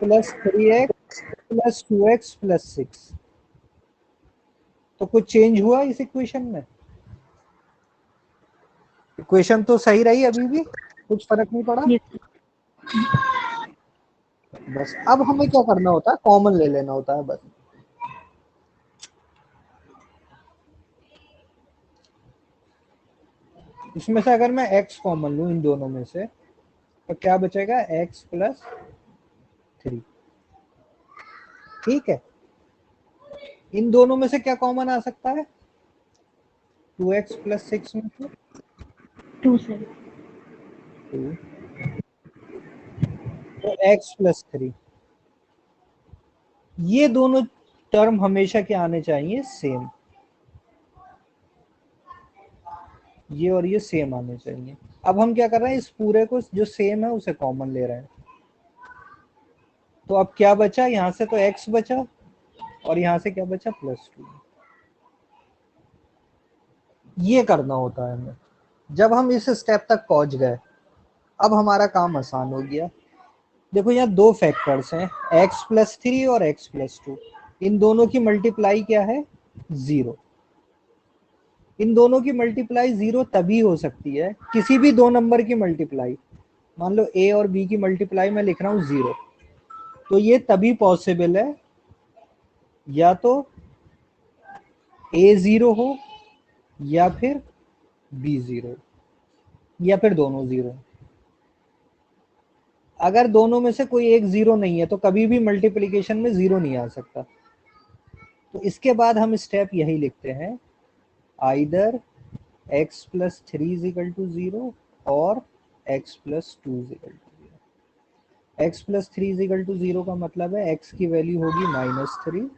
plus 3x plus 2x plus 6, तो कुछ चेंज हुआ इस इक्वेशन में? इक्वेशन तो सही रही, अभी भी कुछ फर्क नहीं पड़ा। बस अब हमें क्या करना होता है, कॉमन ले लेना होता है बस। इसमें से अगर मैं x कॉमन लूं इन दोनों में से, तो क्या बचेगा, x प्लस 3। ठीक है, इन दोनों में से क्या कॉमन आ सकता है, 2x प्लस 6 में से 2 से 2, तो x प्लस 3। ये दोनों टर्म हमेशा क्या आने चाहिए, सेम। ये और ये सेम आने चाहिए। अब हम क्या कर रहे हैं, इस पूरे को जो सेम है उसे कॉमन ले रहे हैं। तो अब क्या बचा, यहां से तो x बचा और यहां से क्या बचा, +2। ये करना होता है हमें। जब हम इस स्टेप तक पहुंच गए, अब हमारा काम आसान हो गया। देखो यहाँ दो फैक्टर्स हैं, x प्लस 3 और x प्लस 2। इन दोनों की मल्टीप्लाई क्या है, 0। इन दोनों की मल्टीप्लाई 0 तभी हो सकती है, किसी भी दो नंबर की मल्टीप्लाई, मान लो a और b की मल्टीप्लाई मैं लिख रहा हूँ 0, तो ये तभी पॉसिबल है या तो ए जीरो हो या फिर बी जीरो या फिर दोनों जीरो। अगर दोनों में से कोई एक जीरो नहीं है तो कभी भी मल्टीप्लिकेशन में जीरो नहीं आ सकता। तो इसके बाद हम स्टेप यही लिखते हैं, either x plus three is equal to zero और x plus two is equal to zero. x plus three is equal to zero का मतलब है x की वैल्यू होगी -3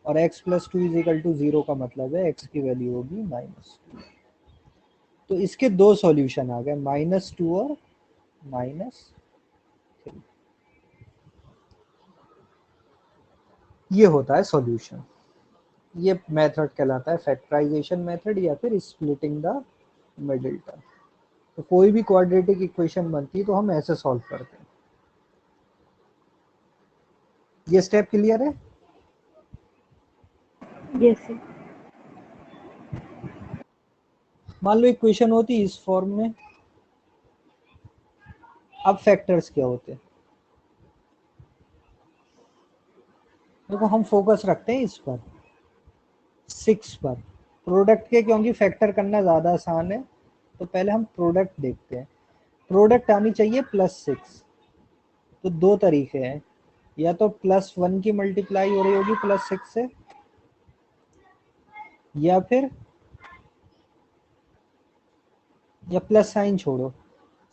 और x plus two is equal to zero का मतलब है x की वैल्यू होगी -2। तो इसके दो सॉल्यूशन आ गए, -2 और -3। ये होता है सॉल्यूशन। ये मेथड कहलाता है फैक्टराइजेशन मेथड या फिर स्प्लिटिंग द मिडिल टर्म। तो कोई भी क्वाड्रेटिक इक्वेशन बनती है तो हम ऐसे सॉल्व करते हैं। ये स्टेप क्लियर है? Yes sir. मान लो इक्वेशन होती है इस फॉर्म में, अब फैक्टर्स क्या होते हैं? देखो हम फोकस रखते हैं इस पर 6 पर, प्रोडक्ट के, क्योंकि फैक्टर करना ज़्यादा आसान है। तो पहले हम प्रोडक्ट देखते हैं। प्रोडक्ट आनी चाहिए +6। तो दो तरीके हैं, या तो +1 की मल्टीप्लाई हो रही होगी +6 से, या फिर या प्लस साइन छोड़ो,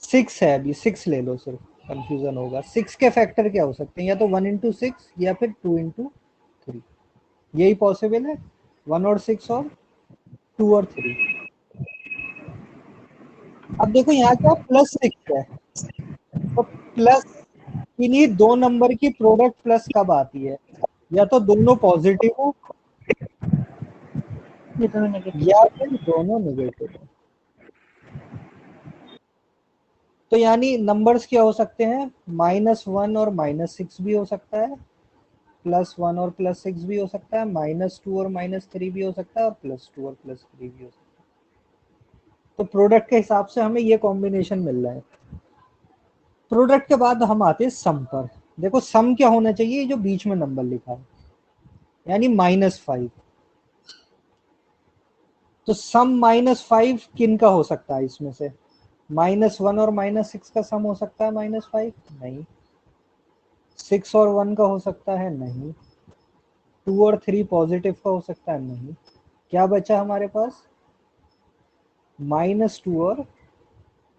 6 है अभी, 6 ले लो, सिर्फ कंफ्यूजन होगा। 6 के फैक्टर क्या हो सकते हैं? या तो 1 इंटू 6 या फिर 2 इंटू 3, यही पॉसिबल है। 1 और 6 और 2 और 3। अब देखो यहाँ क्या +6 है, तो प्लस इन्हीं दो नंबर की प्रोडक्ट प्लस कब आती है? या तो दोनों पॉजिटिव हो ये दोनों नेगेटिव। या फिर दोनों नेगेटिव हो। तो यानी नंबर्स क्या हो सकते हैं? -1 और -6 भी हो सकता है, +1 और +6 भी हो सकता है, -2 और -3 भी हो सकता है, और +2 और +3 भी हो सकता है। तो प्रोडक्ट के हिसाब से हमें ये कॉम्बिनेशन मिल रहा है। प्रोडक्ट के बाद हम आते हैं सम पर। देखो सम क्या होना चाहिए, जो बीच में नंबर लिखा है, यानी -5। तो सम -5 किन का हो सकता है इसमें से? -1 और -6 का सम हो सकता है -5? नहीं। 6 और 1 का हो सकता है? नहीं। 2 और 3 पॉजिटिव का हो सकता है? नहीं। क्या बचा हमारे पास? -2 और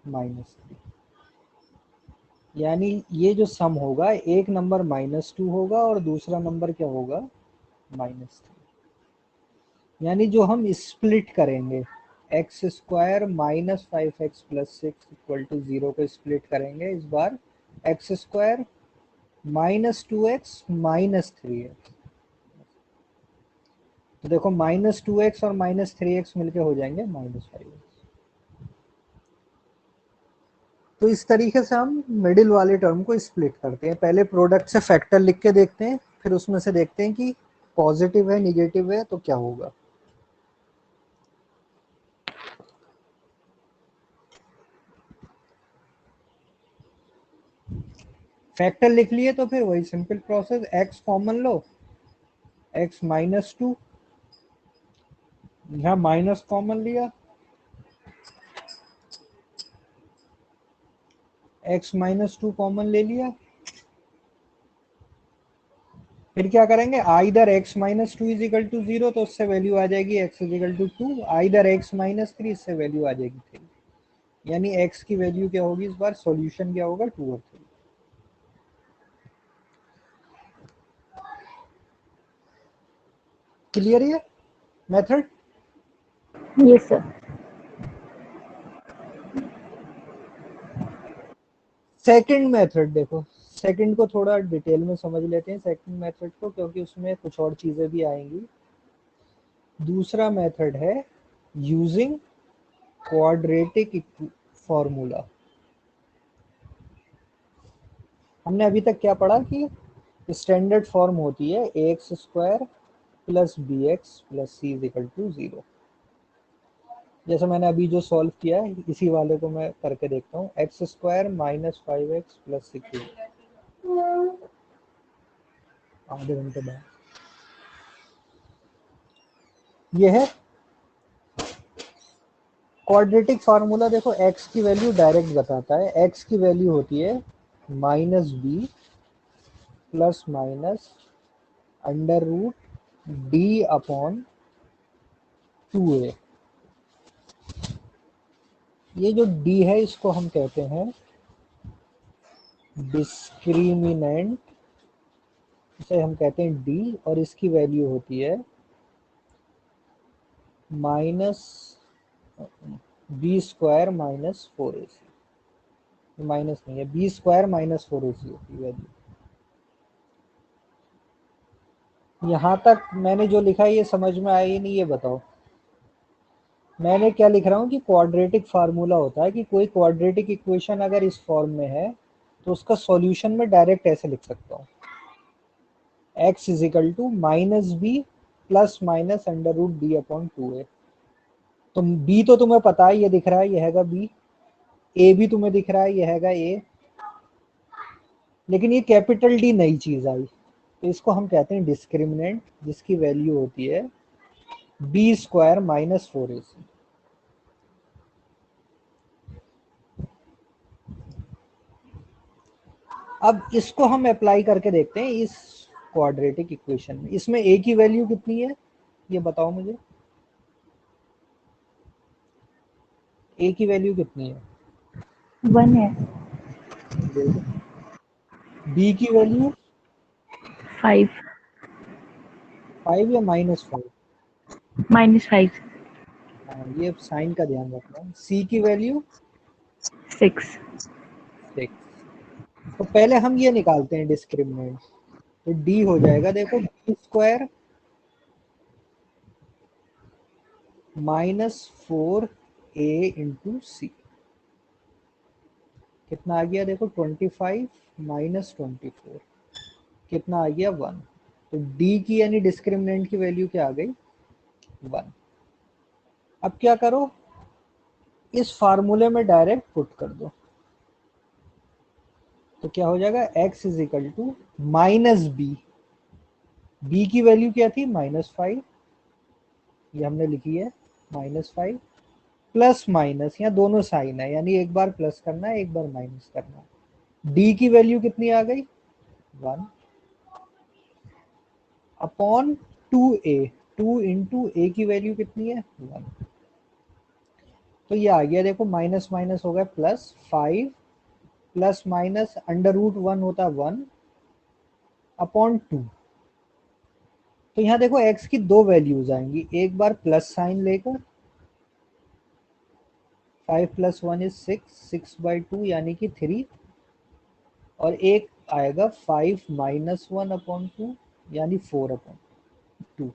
-3। यानी ये जो सम होगा, एक नंबर -2 होगा और दूसरा नंबर क्या होगा? -3। यानी जो हम स्प्लिट करेंगे, x² -5x + 6 = 0 को स्प्लिट करेंगे इस बार, x² -2x -3x। तो देखो -2x और -3x मिलके हो जाएंगे -5x। तो इस तरीके से हम मिडिल वाले टर्म को स्प्लिट करते हैं। पहले प्रोडक्ट से फैक्टर लिख के देखते हैं, फिर उसमें से देखते हैं कि पॉजिटिव है निगेटिव है तो क्या होगा। फैक्टर लिख लिए तो फिर वही सिंपल प्रोसेस, x कॉमन लो, x -2, यहाँ माइनस कॉमन लिया, x -2 कॉमन ले लिया। फिर क्या करेंगे, either x -2 is equal to 0, तो उससे वैल्यू आ जाएगी x is equal to 2, either x -3, इससे वैल्यू आ जाएगी 3। यानी x की वैल्यू क्या होगी इस बार? सॉल्यूशन क्या होगा? 2 और 3। क्लियर है method? Yes sir. Second method देखो, सेकंड को थोड़ा डिटेल में समझ लेते हैं सेकंड मेथड को, क्योंकि उसमें कुछ और चीजें भी आएंगी। दूसरा मेथड है यूजिंग क्वाड्रेटिक फॉर्मूला। हमने अभी तक क्या पढ़ा कि स्टैंडर्ड फॉर्म होती है ax² + bx + c = 0। जैसे मैंने अभी जो सॉल्व किया है, इसी वाले को मैं करके देखता हूँ। x² -5x + 6, आधे घंटे बाद। ये है क्वाड्रेटिक फार्मूला। देखो x की वैल्यू डायरेक्ट बताता है, x की वैल्यू होती है -b plus minus under root d upon 2a। ये जो d है इसको हम कहते हैं डिस्क्रिमिनेंट, इसे हम कहते हैं d, और इसकी वैल्यू होती है minus b² minus 4ac। Minus नहीं है, b² माइनस 4ac होती है वैल्यू। यहाँ तक मैंने जो लिखा है ये समझ में आया ही नहीं, ये बताओ। मैंने क्या लिख रहा हूँ कि क्वाड्रेटिक फार्मूला होता है कि कोई क्वाड्रेटिक इक्वेशन अगर इस फॉर्म में है तो उसका सॉल्यूशन में डायरेक्ट ऐसे लिख सकता हूँ, x is equal to -b plus minus under root d upon 2a। तो b तो तुम्हें पता है, ये दिख रहा है, ये हैगा b। a भी तुम्हें दिख रहा है, ये हैगा a। लेकिन ये कैपिटल D नई चीज आई, तो इसको हम कहते हैं डिस्क्रिमिनेंट, जिसकी वैल्यू होती है b² माइनस 4ac। अब इसको हम अप्लाई करके देखते हैं इस क्वाड्रेटिक इक्वेशन में। इसमें a की वैल्यू कितनी है ये बताओ मुझे, a की वैल्यू कितनी है? 1 है। b की वैल्यू 5 5 या -5? -5 हाँ, ये साइन का ध्यान रखना। c की वैल्यू 6 6। तो पहले हम ये निकालते हैं डिस्क्रिमिनेंट, तो d हो जाएगा देखो b² माइनस 4a इंटू सी। कितना आ गया देखो 25 माइनस 24, कितना आ गया 1। तो d की यानी डिस्क्रिमिनेंट की वैल्यू क्या आ गई 1। अब क्या करो, इस फार्मूले में डायरेक्ट पुट कर दो, तो क्या हो जाएगा x is equal to -b। b की वैल्यू क्या थी -5, ये हमने लिखी है -5 प्लस माइनस, यहाँ दोनों साइन है यानी एक बार प्लस करना है एक बार माइनस करना है। d की वैल्यू कितनी आ गई 1 अपॉन 2a। 2 इंटू a की वैल्यू कितनी है 1। तो ये आ गया देखो, माइनस माइनस हो गया plus, 5 plus minus under root 1 होता है 1 अपॉन 2। तो यहाँ देखो x की दो वैल्यूज आएंगी, एक बार प्लस साइन लेकर 5 प्लस 1 इज 6, 6/2 यानी कि 3, और एक आएगा 5 माइनस 1 अपॉन 2 यानी 4 अपॉन 2।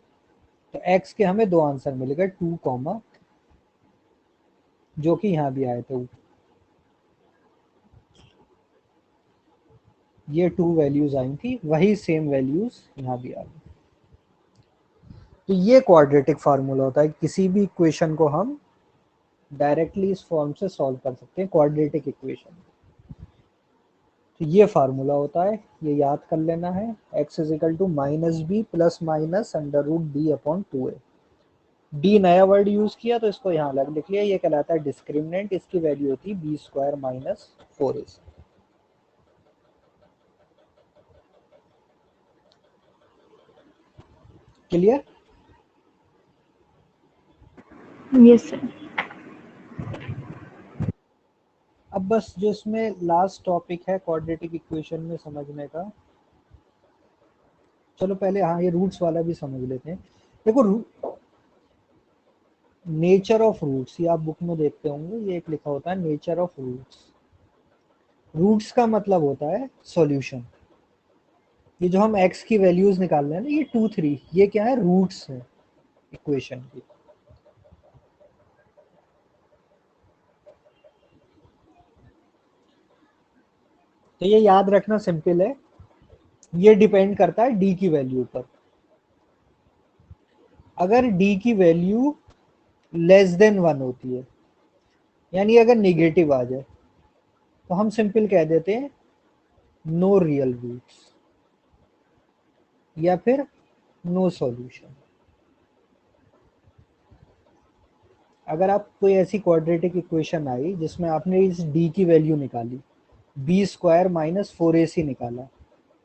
तो x के हमें दो आंसर मिलेगा 2, जो कि यहाँ भी आए थे। ये 2 वैल्यूज आई थी, वही सेम वैल्यूज यहाँ भी आ गई। तो ये क्वाड्रेटिक फार्मूला होता है, किसी भी इक्वेशन को हम डायरेक्टली इस फॉर्म से सॉल्व कर सकते हैं, क्वाड्रेटिक इक्वेशन। तो ये फार्मूला होता है, ये याद कर लेना है, x is equal to -b plus minus under root d upon 2a। d नया वर्ड यूज किया तो इसको यहाँ अलग लिख लिया, ये कहलाता है डिस्क्रिमिनेंट, इसकी वैल्यू होती है b² minus 4ac। Clear? Yes sir. अब बस जो इसमें लास्ट टॉपिक है क्वाड्रेटिक इक्वेशन में समझने का, चलो पहले हाँ ये रूट्स वाला भी समझ लेते हैं। देखो नेचर ऑफ रूट्स, ये आप बुक में देखते होंगे, ये एक लिखा होता है नेचर ऑफ रूट्स। रूट्स का मतलब होता है सॉल्यूशन। ये जो हम x की वैल्यूज निकाल रहे हैं ना, ये 2 3, ये क्या है रूट्स है इक्वेशन की। तो ये याद रखना सिंपल है, ये डिपेंड करता है d की वैल्यू पर। अगर d की वैल्यू लेस देन 1 होती है, यानी अगर निगेटिव आ जाए, तो हम सिंपल कह देते हैं नो रियल रूट्स या फिर नो सॉल्यूशन। अगर आप कोई ऐसी क्वाड्रेटिक इक्वेशन आई जिसमें आपने इस डी की वैल्यू निकाली, बी स्क्वायर माइनस 4ac निकाला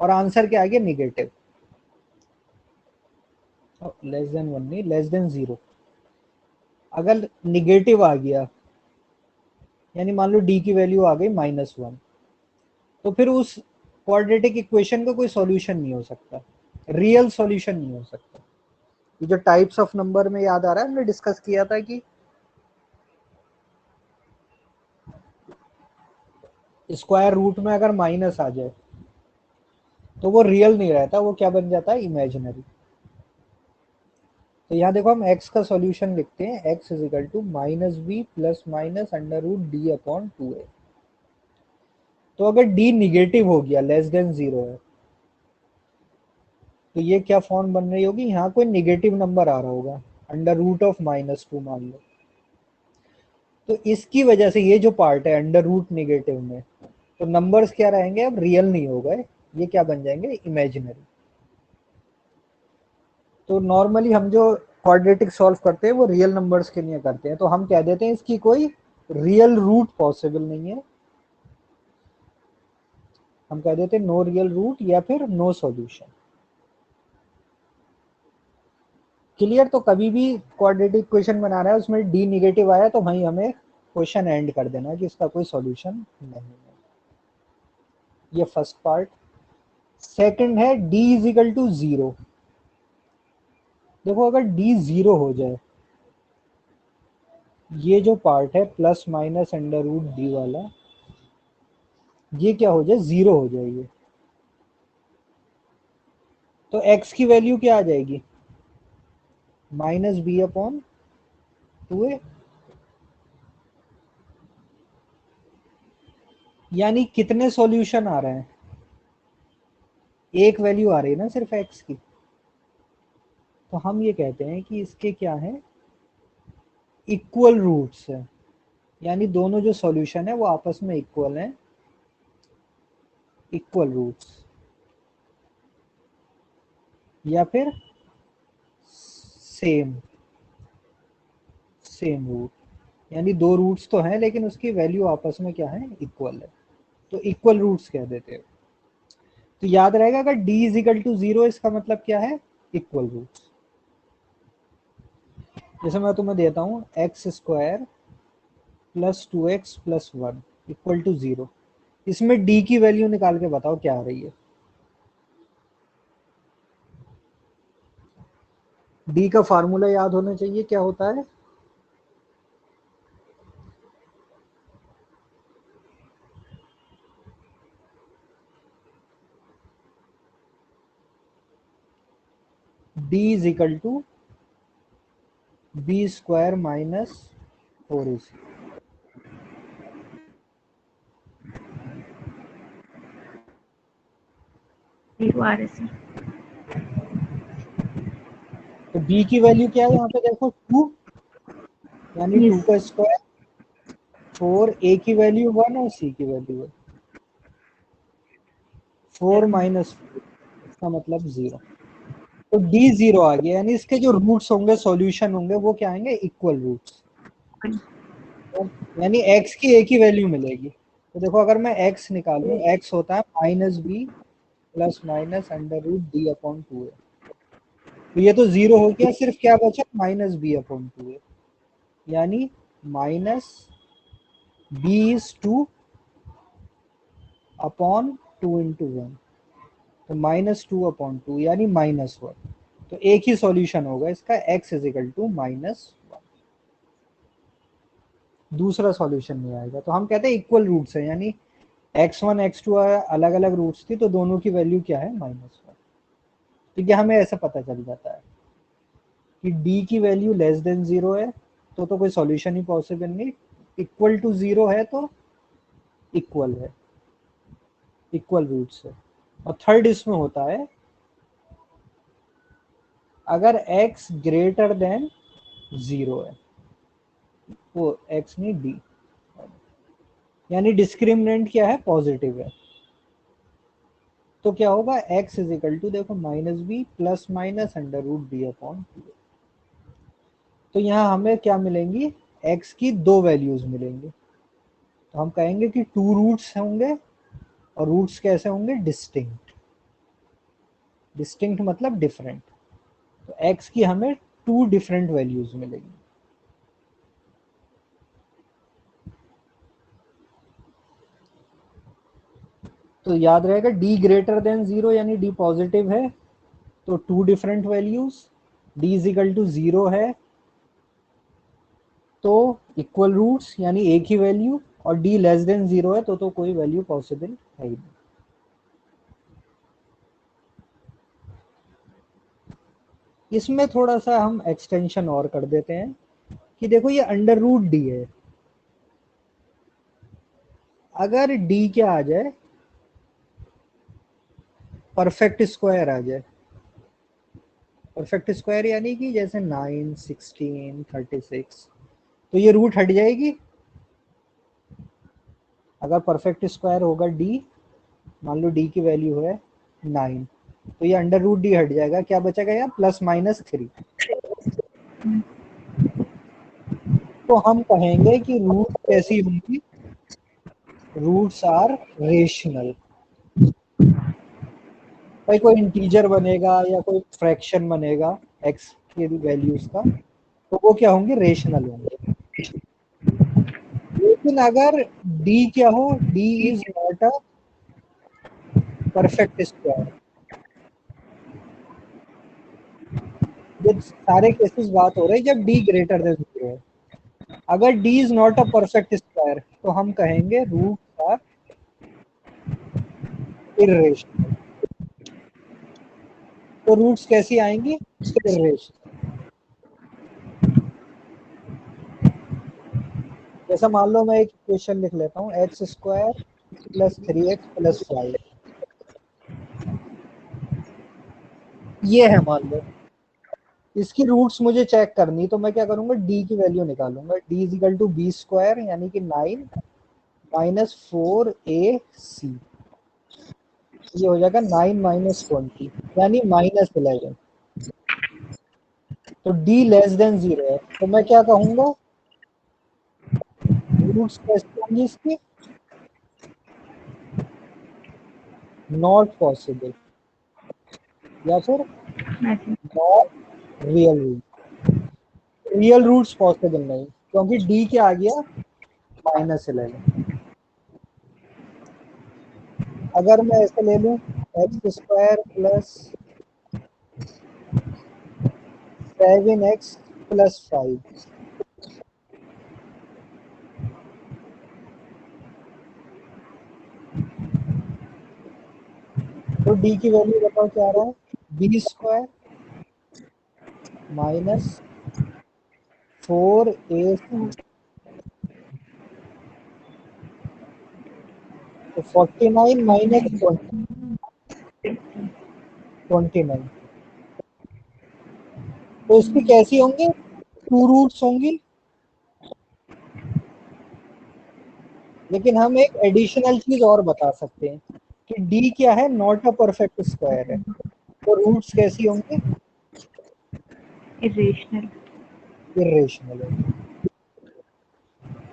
और आंसर क्या आ गया निगेटिव, लेस देन 1 नहीं, लेस देन 0, अगर निगेटिव आ गया यानी मान लो डी की वैल्यू आ गई -1, तो फिर उस क्वाड्रेटिक इक्वेशन का कोई सॉल्यूशन नहीं हो सकता, रियल सॉल्यूशन नहीं हो सकता। ये जो टाइप्स ऑफ नंबर में याद आ रहा है हमने डिस्कस किया था कि स्क्वायर रूट में अगर माइनस आ जाए तो वो रियल नहीं रहता, वो क्या बन जाता है, इमेजिनरी। तो यहाँ देखो हम x का सॉल्यूशन लिखते हैं, x is equal to minus b plus minus under root d upon 2a। तो अगर d निगेटिव हो गया, लेस देन 0 है, तो ये क्या फॉर्म बन रही होगी, यहाँ कोई निगेटिव नंबर आ रहा होगा, अंडर रूट ऑफ -2 मान लो। तो इसकी वजह से ये जो पार्ट है अंडर रूट निगेटिव में, तो नंबर्स क्या रहेंगे, अब रियल नहीं हो गए, ये क्या बन जाएंगे, इमेजिनरी। तो नॉर्मली हम जो क्वाड्रेटिक सॉल्व करते हैं वो रियल नंबर्स के लिए करते हैं, तो हम कह देते हैं इसकी कोई रियल रूट पॉसिबल नहीं है, हम कह देते हैं नो रियल रूट या फिर नो सॉल्यूशन। क्लियर। तो कभी भी क्वाड्रेटिक इक्वेशन बना रहा है उसमें डी निगेटिव आया तो वहीं हमें क्वेश्चन एंड कर देना है कि इसका कोई सॉल्यूशन नहीं है। ये फर्स्ट पार्ट। सेकंड है d इज इक्वल टू 0। देखो अगर d 0 हो जाए, ये जो पार्ट है plus minus under root d वाला, ये क्या हो जाए, 0 हो जाएगी, तो x की वैल्यू क्या आ जाएगी, -b अपॉन 2a। यानी कितने सॉल्यूशन आ रहे हैं, एक वैल्यू आ रही है ना सिर्फ x की, तो हम ये कहते हैं कि इसके क्या है, इक्वल रूट्स है, यानी दोनों जो सॉल्यूशन है वो आपस में इक्वल हैं, इक्वल रूट्स, या फिर सेम सेम रूट, यानी दो रूट्स तो हैं लेकिन उसकी वैल्यू आपस में क्या है, इक्वल है, तो इक्वल रूट्स कह देते हो। तो याद रहेगा अगर d इज इक्वल टू 0 इसका मतलब क्या है, इक्वल रूट्स। जैसे मैं तुम्हें देता हूं x square plus 2x plus 1 equal to 0, इसमें d की वैल्यू निकाल के बताओ क्या आ रही है। d का फार्मूला याद होना चाहिए, क्या होता है, d is equal to b square minus 4ac। तो b की वैल्यू क्या है यहाँ पे देखो 2, यानी 2 का स्क्वायर, 4, a की वैल्यू 1 और c की वैल्यू 4 माइनस, इसका मतलब 0। तो d 0 आ गया, यानी इसके जो रूट्स होंगे, सॉल्यूशन होंगे, वो क्या आएंगे, इक्वल रूट्स, यानी x की a की वैल्यू मिलेगी। तो देखो अगर मैं x निकालूं, x होता है -b plus minus under root d upon 2a, तो ये तो 0 हो गया, सिर्फ क्या बचा, -b अपॉन 2a, यानी minus b is 2 upon 2 into 1, तो -2 अपॉन 2 यानी -1। तो एक ही सॉल्यूशन होगा इसका, x इज इक्वल टू -1, दूसरा सॉल्यूशन नहीं आएगा। तो हम कहते हैं इक्वल रूट्स है, यानी x1 x2 अलग अलग रूट्स थी तो दोनों की वैल्यू क्या है, -1। ठीक है, हमें ऐसा पता चल जाता है कि d की वैल्यू लेस देन 0 है तो कोई सॉल्यूशन ही पॉसिबल नहीं, इक्वल टू 0 है तो इक्वल है, इक्वल रूट्स है। और थर्ड इसमें होता है अगर x ग्रेटर देन 0 है, वो x नहीं d, यानी डिस्क्रिमिनेंट क्या है, पॉजिटिव है, तो क्या होगा, x इज इक्वल टू देखो -b plus minus under root d upon 2। तो यहाँ हमें क्या मिलेंगी, x की दो वैल्यूज मिलेंगी, तो हम कहेंगे कि टू रूट्स होंगे, और रूट्स कैसे होंगे? डिस्टिंक्ट। डिस्टिंक्ट मतलब डिफरेंट। तो x की हमें टू डिफरेंट वैल्यूज मिलेंगी। तो याद रहेगा d ग्रेटर देन 0 यानी d पॉजिटिव है, तो two different values, d is equal to 0 है तो इक्वल रूट्स यानी एक ही वैल्यू, और d लेस देन 0 है तो कोई वैल्यू पॉसिबल है ही नहीं। इसमें थोड़ा सा हम एक्सटेंशन और कर देते हैं कि देखो ये अंडर रूट डी है, अगर डी क्या आ जाए? परफेक्ट स्क्वायर आ जाए। परफेक्ट स्क्वायर यानी कि जैसे 9, 16, 36, तो ये रूट हट जाएगी। अगर परफेक्ट स्क्वायर होगा डी, मान लो डी की वैल्यू है 9, तो ये अंडर रूट डी हट जाएगा, क्या बचेगा यहाँ? +-3। तो हम कहेंगे कि रूट कैसी होंगी? Roots are rational. भाई कोई इंटीजर बनेगा या कोई फ्रैक्शन बनेगा एक्स के वैल्यूज का, तो वो क्या होंगे? रेशनल होंगे। लेकिन अगर d क्या हो? d is not a perfect square. ये सारे केसेस बात हो रही है जब d ग्रेटर देन 0 है। अगर d is not a perfect square तो हम कहेंगे रूट्स आर इर्रेशनल। तो रूट्स कैसी आएंगी? इर्रेशनल। जैसा मान लो मैं एक इक्वेशन लिख लेता हूँ, x² + 3x + 5, ये है मान लो। इसकी रूट्स मुझे चेक करनी, तो मैं क्या करूंगा? d की वैल्यू निकालूंगा। d is equal to b² यानी कि 9 - 4ac, ये हो जाएगा 9 - 20 यानी -11। तो d लेस देन 0 है, तो मैं क्या कहूंगा? रूट्स कैसे होंगी इसकी? नॉट पॉसिबल, या फिर not real root. Real roots possible नहीं, क्योंकि d क्या आ गया? -11। अगर मैं ऐसे ले लूं x² + 7x + 5, तो d की वैल्यू बताओ क्या आ रहा है? b² - 4ac, तो 49 - 29। तो इसकी कैसी होंगी? टू रूट्स होंगी। लेकिन हम एक एडिशनल चीज और बता सकते हैं कि d क्या है? नॉट अ परफेक्ट स्क्वायर है, तो रूट्स कैसी होंगी? इरेशनल। इरेशनल होंगी।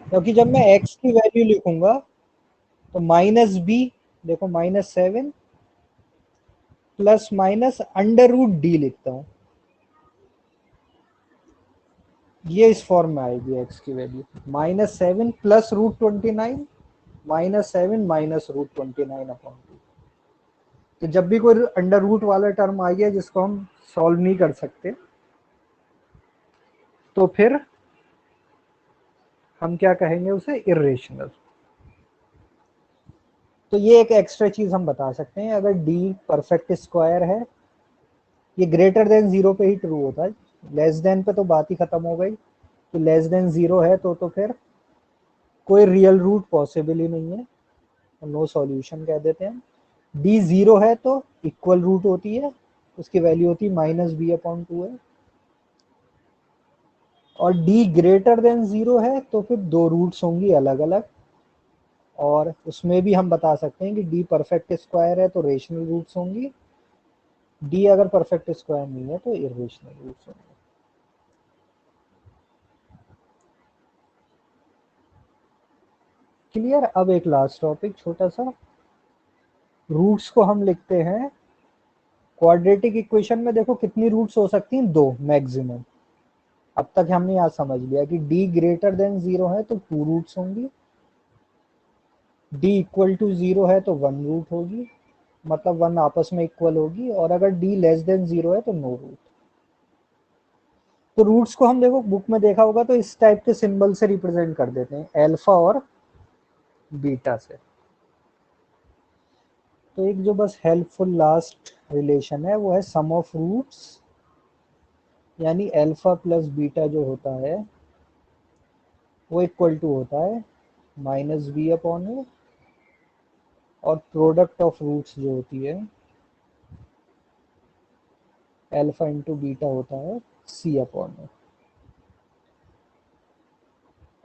क्योंकि जब मैं x की वैल्यू लिखूंगा तो -b, देखो -7 ± √d लिखता हूँ, ये इस फॉर्म में आएगी x की वैल्यू -7 + √29 -7 -√29/2। तो जब भी कोई अंडर रूट वाला टर्म आ गया जिसको हम सॉल्व नहीं कर सकते, तो फिर हम क्या कहेंगे? उसे इर्रेशनल। तो ये एक एक्स्ट्रा चीज हम बता सकते हैं, अगर d परफेक्ट स्क्वायर है, ये ग्रेटर देन 0 पे ही ट्रू होता है, लेस देन पे तो बात ही खत्म हो गई। तो लेस देन 0 है तो फिर कोई रियल रूट पॉसिबल ही नहीं है, तो नो सॉल्यूशन कह देते हैं। d 0 है तो इक्वल रूट होती है, उसकी वैल्यू होती है -b/2 है। और d ग्रेटर देन 0 है तो फिर दो रूट्स होंगी अलग अलग, और उसमें भी हम बता सकते हैं कि d परफेक्ट स्क्वायर है तो रेशनल रूट्स होंगी, d अगर परफेक्ट स्क्वायर नहीं है तो इर्रेशनल रूट्स होंगे। क्लियर। अब एक लास्ट टॉपिक छोटा सा, रूट्स को हम लिखते हैं क्वाड्रेटिक इक्वेशन में। देखो कितनी रूट्स हो सकती हैं, 2 मैक्सिमम। अब तक हमने यहाँ समझ लिया कि d ग्रेटर देन 0 है तो 2 रूट्स होंगी, d इक्वल टू 0 है तो 1 रूट होगी, मतलब 1 आपस में इक्वल होगी, और अगर d लेस देन 0 है तो नो रूट। तो रूट्स को हम देखो बुक में देखा होगा तो इस टाइप के सिंबल से रिप्रेजेंट कर देते हैं, अल्फा और बीटा से। तो एक जो बस हेल्पफुल लास्ट रिलेशन है वो है सम ऑफ रूट्स, यानी अल्फा प्लस बीटा जो होता है वो इक्वल टू होता है माइनस बी अपॉन ए, और प्रोडक्ट ऑफ रूट्स जो होती है अल्फा इंटू बीटा होता है सी अपॉन ए।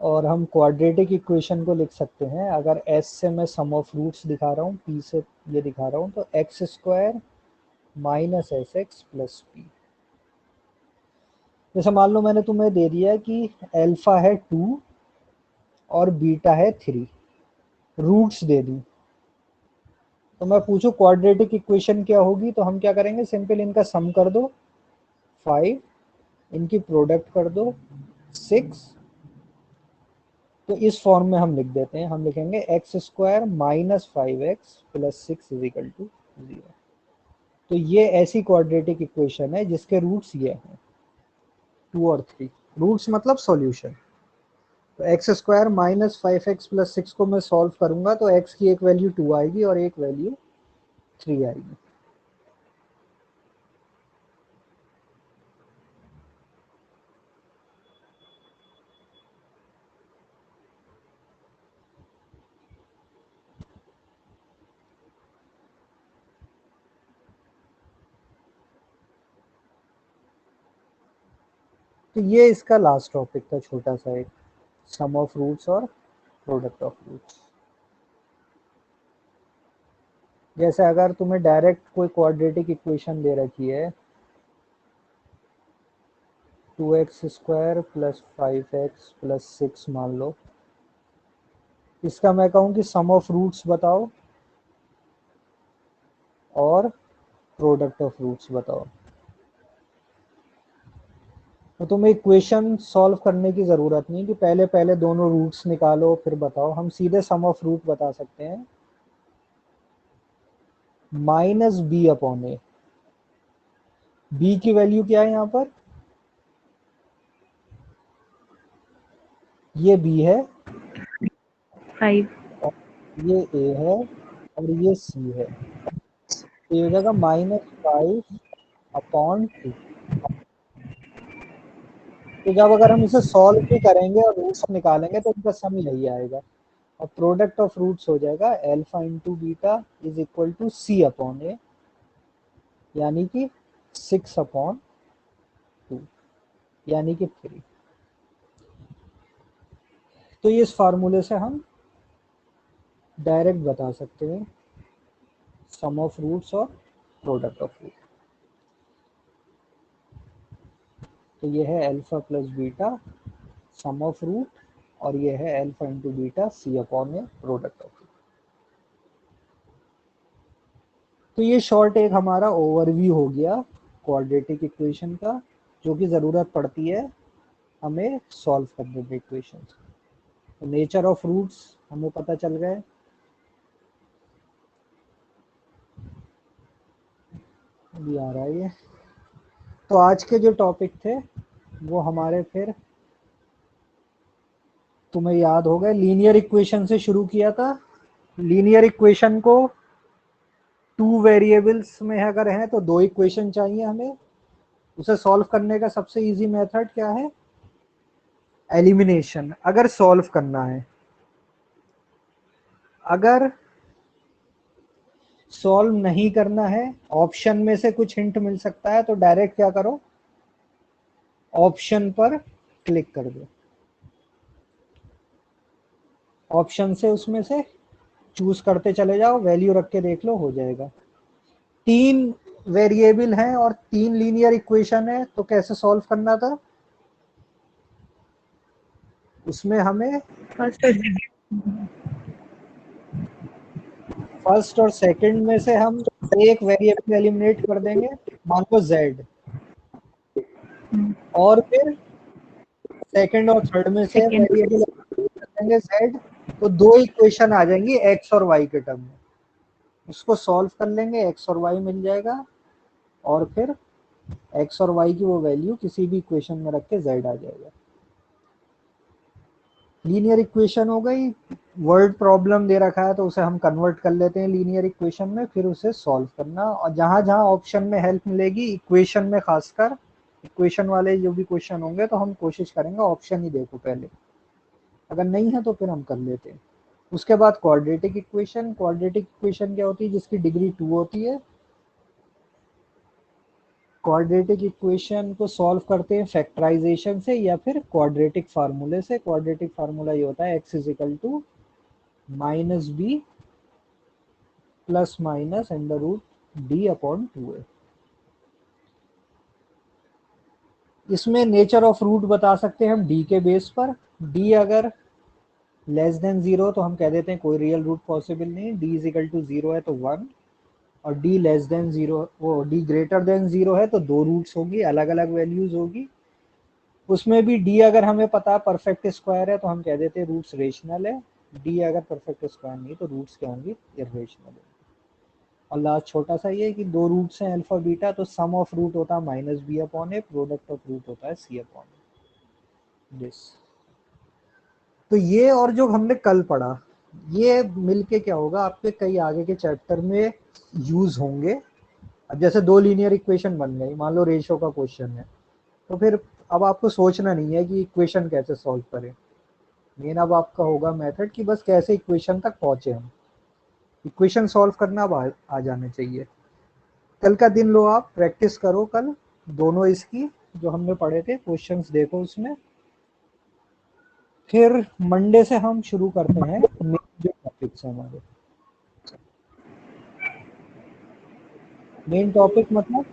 और हम क्वाड्रेटिक इक्वेशन को लिख सकते हैं, अगर s से मैं सम ऑफ रूट्स दिखा रहा हूँ, p से ये दिखा रहा हूँ, तो x square minus S x plus P. जैसे मान लो मैंने तुम्हें दे दिया है कि अल्फा है 2 और बीटा है 3, रूट्स दे दी, तो मैं पूछूं क्वाड्रेटिक इक्वेशन क्या होगी, तो हम क्या करेंगे, सिंपल इनका सम कर दो 5, इनकी प्रोडक्ट कर दो 6। तो इस फॉर्म में हम लिख देते हैं, हम लिखेंगे x square minus 5x plus 6 is equal to 0। तो ये ऐसी क्वाड्रेटिक इक्वेशन है जिसके रूट्स ये हैं 2 और 3, रूट्स मतलब सॉल्यूशन। तो x square minus 5x plus 6 को मैं सॉल्व करूंगा तो x की एक वैल्यू 2 आएगी और एक वैल्यू 3 आएगी। तो ये इसका लास्ट टॉपिक था, छोटा सा एक, सम ऑफ रूट्स और प्रोडक्ट ऑफ रूट्स। जैसे अगर तुम्हें डायरेक्ट कोई क्वाड्रेटिक इक्वेशन दे रखी है 2x square plus 5x plus 6 मान लो, इसका मैं कहूँ कि सम ऑफ रूट्स बताओ और प्रोडक्ट ऑफ रूट्स बताओ, तो तुम्हें इक्वेशन सॉल्व करने की ज़रूरत नहीं कि पहले पहले दोनों रूट्स निकालो फिर बताओ, हम सीधे सम ऑफ रूट बता सकते हैं माइनस बी अपॉन ए। बी की वैल्यू क्या है यहाँ पर, ये बी है 5। और ये ए है और ये सी है, तो ये हो जाएगा -5 अपॉन 2। तो जब अगर हम इसे सॉल्व भी करेंगे और रूट्स निकालेंगे तो इनका सम यही आएगा, और प्रोडक्ट ऑफ रूट्स हो जाएगा alpha into beta is equal to C upon A, यानी कि 6 अपॉन 2 यानी कि 3। तो ये इस फार्मूले से हम डायरेक्ट बता सकते हैं सम ऑफ रूट्स और प्रोडक्ट ऑफ रूट। तो ये है alpha plus beta sum of root, और ये है alpha into beta c upon a product of root. तो ये शॉर्ट एक हमारा ओवरव्यू हो गया क्वाड्रेटिक इक्वेशन का, जो कि ज़रूरत पड़ती है हमें सॉल्व करने में इक्वेशंस। तो नेचर ऑफ रूट्स हमें पता चल गए। अभी आ रहा है ये। तो आज के जो टॉपिक थे वो हमारे, फिर तुम्हें याद होगा, लीनियर इक्वेशन से शुरू किया था। लीनियर इक्वेशन को 2 वेरिएबल्स में अगर हैं तो 2 इक्वेशन चाहिए हमें। उसे सॉल्व करने का सबसे इजी मेथड क्या है, एलिमिनेशन। अगर सॉल्व करना है, अगर सॉल्व नहीं करना है, ऑप्शन में से कुछ हिंट मिल सकता है, तो डायरेक्ट क्या करो, ऑप्शन पर क्लिक कर दो, ऑप्शन से उसमें से चूज करते चले जाओ, वैल्यू रख के देख लो, हो जाएगा। 3 वेरिएबल हैं और 3 लीनियर इक्वेशन है, तो कैसे सॉल्व करना था, उसमें हमें फर्स्ट और फर्स्ट और सेकंड में से हम एक वेरिएबल एलिमिनेट कर देंगे, मान लो z, और फिर सेकंड और थर्ड में से Second. वेरिएबल कर देंगे z, तो दो इक्वेशन आ जाएंगी x और y के टर्म में। उसको सॉल्व कर लेंगे, x और y मिल जाएगा, और फिर x और y की वो वैल्यू किसी भी इक्वेशन में रख के z आ जाएगा। लीनियर इक्वेशन हो गई। वर्ड प्रॉब्लम दे रखा है तो उसे हम कन्वर्ट कर लेते हैं लीनियर इक्वेशन में, फिर उसे सॉल्व करना, और जहां जहां ऑप्शन में हेल्प मिलेगी इक्वेशन में, खासकर इक्वेशन वाले जो भी क्वेश्चन होंगे तो हम कोशिश करेंगे ऑप्शन ही देखो पहले, अगर नहीं है तो फिर हम कर लेते हैं। उसके बाद क्वाड्रेटिक इक्वेशन। क्वाड्रेटिक इक्वेशन क्या होती है? जिसकी डिग्री 2 होती है। क्वाड्रेटिक इक्वेशन को सॉल्व करते हैं फैक्टराइजेशन से या फिर क्वाड्रेटिक फार्मूले से। क्वाड्रेटिक फार्मूला ये होता है x is equal to minus b plus minus under root d upon 2a। इसमें नेचर ऑफ रूट बता सकते हैं हम d के बेस पर। d अगर लेस देन 0 तो हम कह देते हैं कोई रियल रूट पॉसिबल नहीं, d इज इक्वल टू 0 है तो 1, और d लेस देन 0, वो d ग्रेटर देन 0 है तो दो रूट्स होगी, अलग अलग वैल्यूज होगी। उसमें भी d अगर हमें पता है परफेक्ट स्क्वायर है तो हम कह देते हैं रूट्स रेशनल है, d अगर परफेक्ट स्क्वायर नहीं तो रूट्स क्या होंगी? इर्रेशनल है। और लास्ट छोटा सा ये कि दो रूट्स हैं अल्फा बीटा, तो सम ऑफ रूट होता है minus b upon a, product of root होता है सी अपॉन दिस। तो ये और जो हमने कल पढ़ा, ये मिलके क्या होगा आपके कई आगे के चैप्टर में यूज होंगे। अब जैसे दो लीनियर इक्वेशन बन गई, मान लो रेशियो का क्वेश्चन है, तो फिर अब आपको सोचना नहीं है कि इक्वेशन कैसे सॉल्व करें। मेन अब आपका होगा मेथड कि बस कैसे इक्वेशन तक पहुंचे हम। इक्वेशन सॉल्व करना अब आ जाना चाहिए। कल का दिन लो, आप प्रैक्टिस करो कल दोनों इसकी जो हमने पढ़े थे, क्वेश्चंस देखो उसमें। फिर मंडे से हम शुरू करते हैं मेन जो टॉपिक्स हैं हमारे। मेन टॉपिक मतलब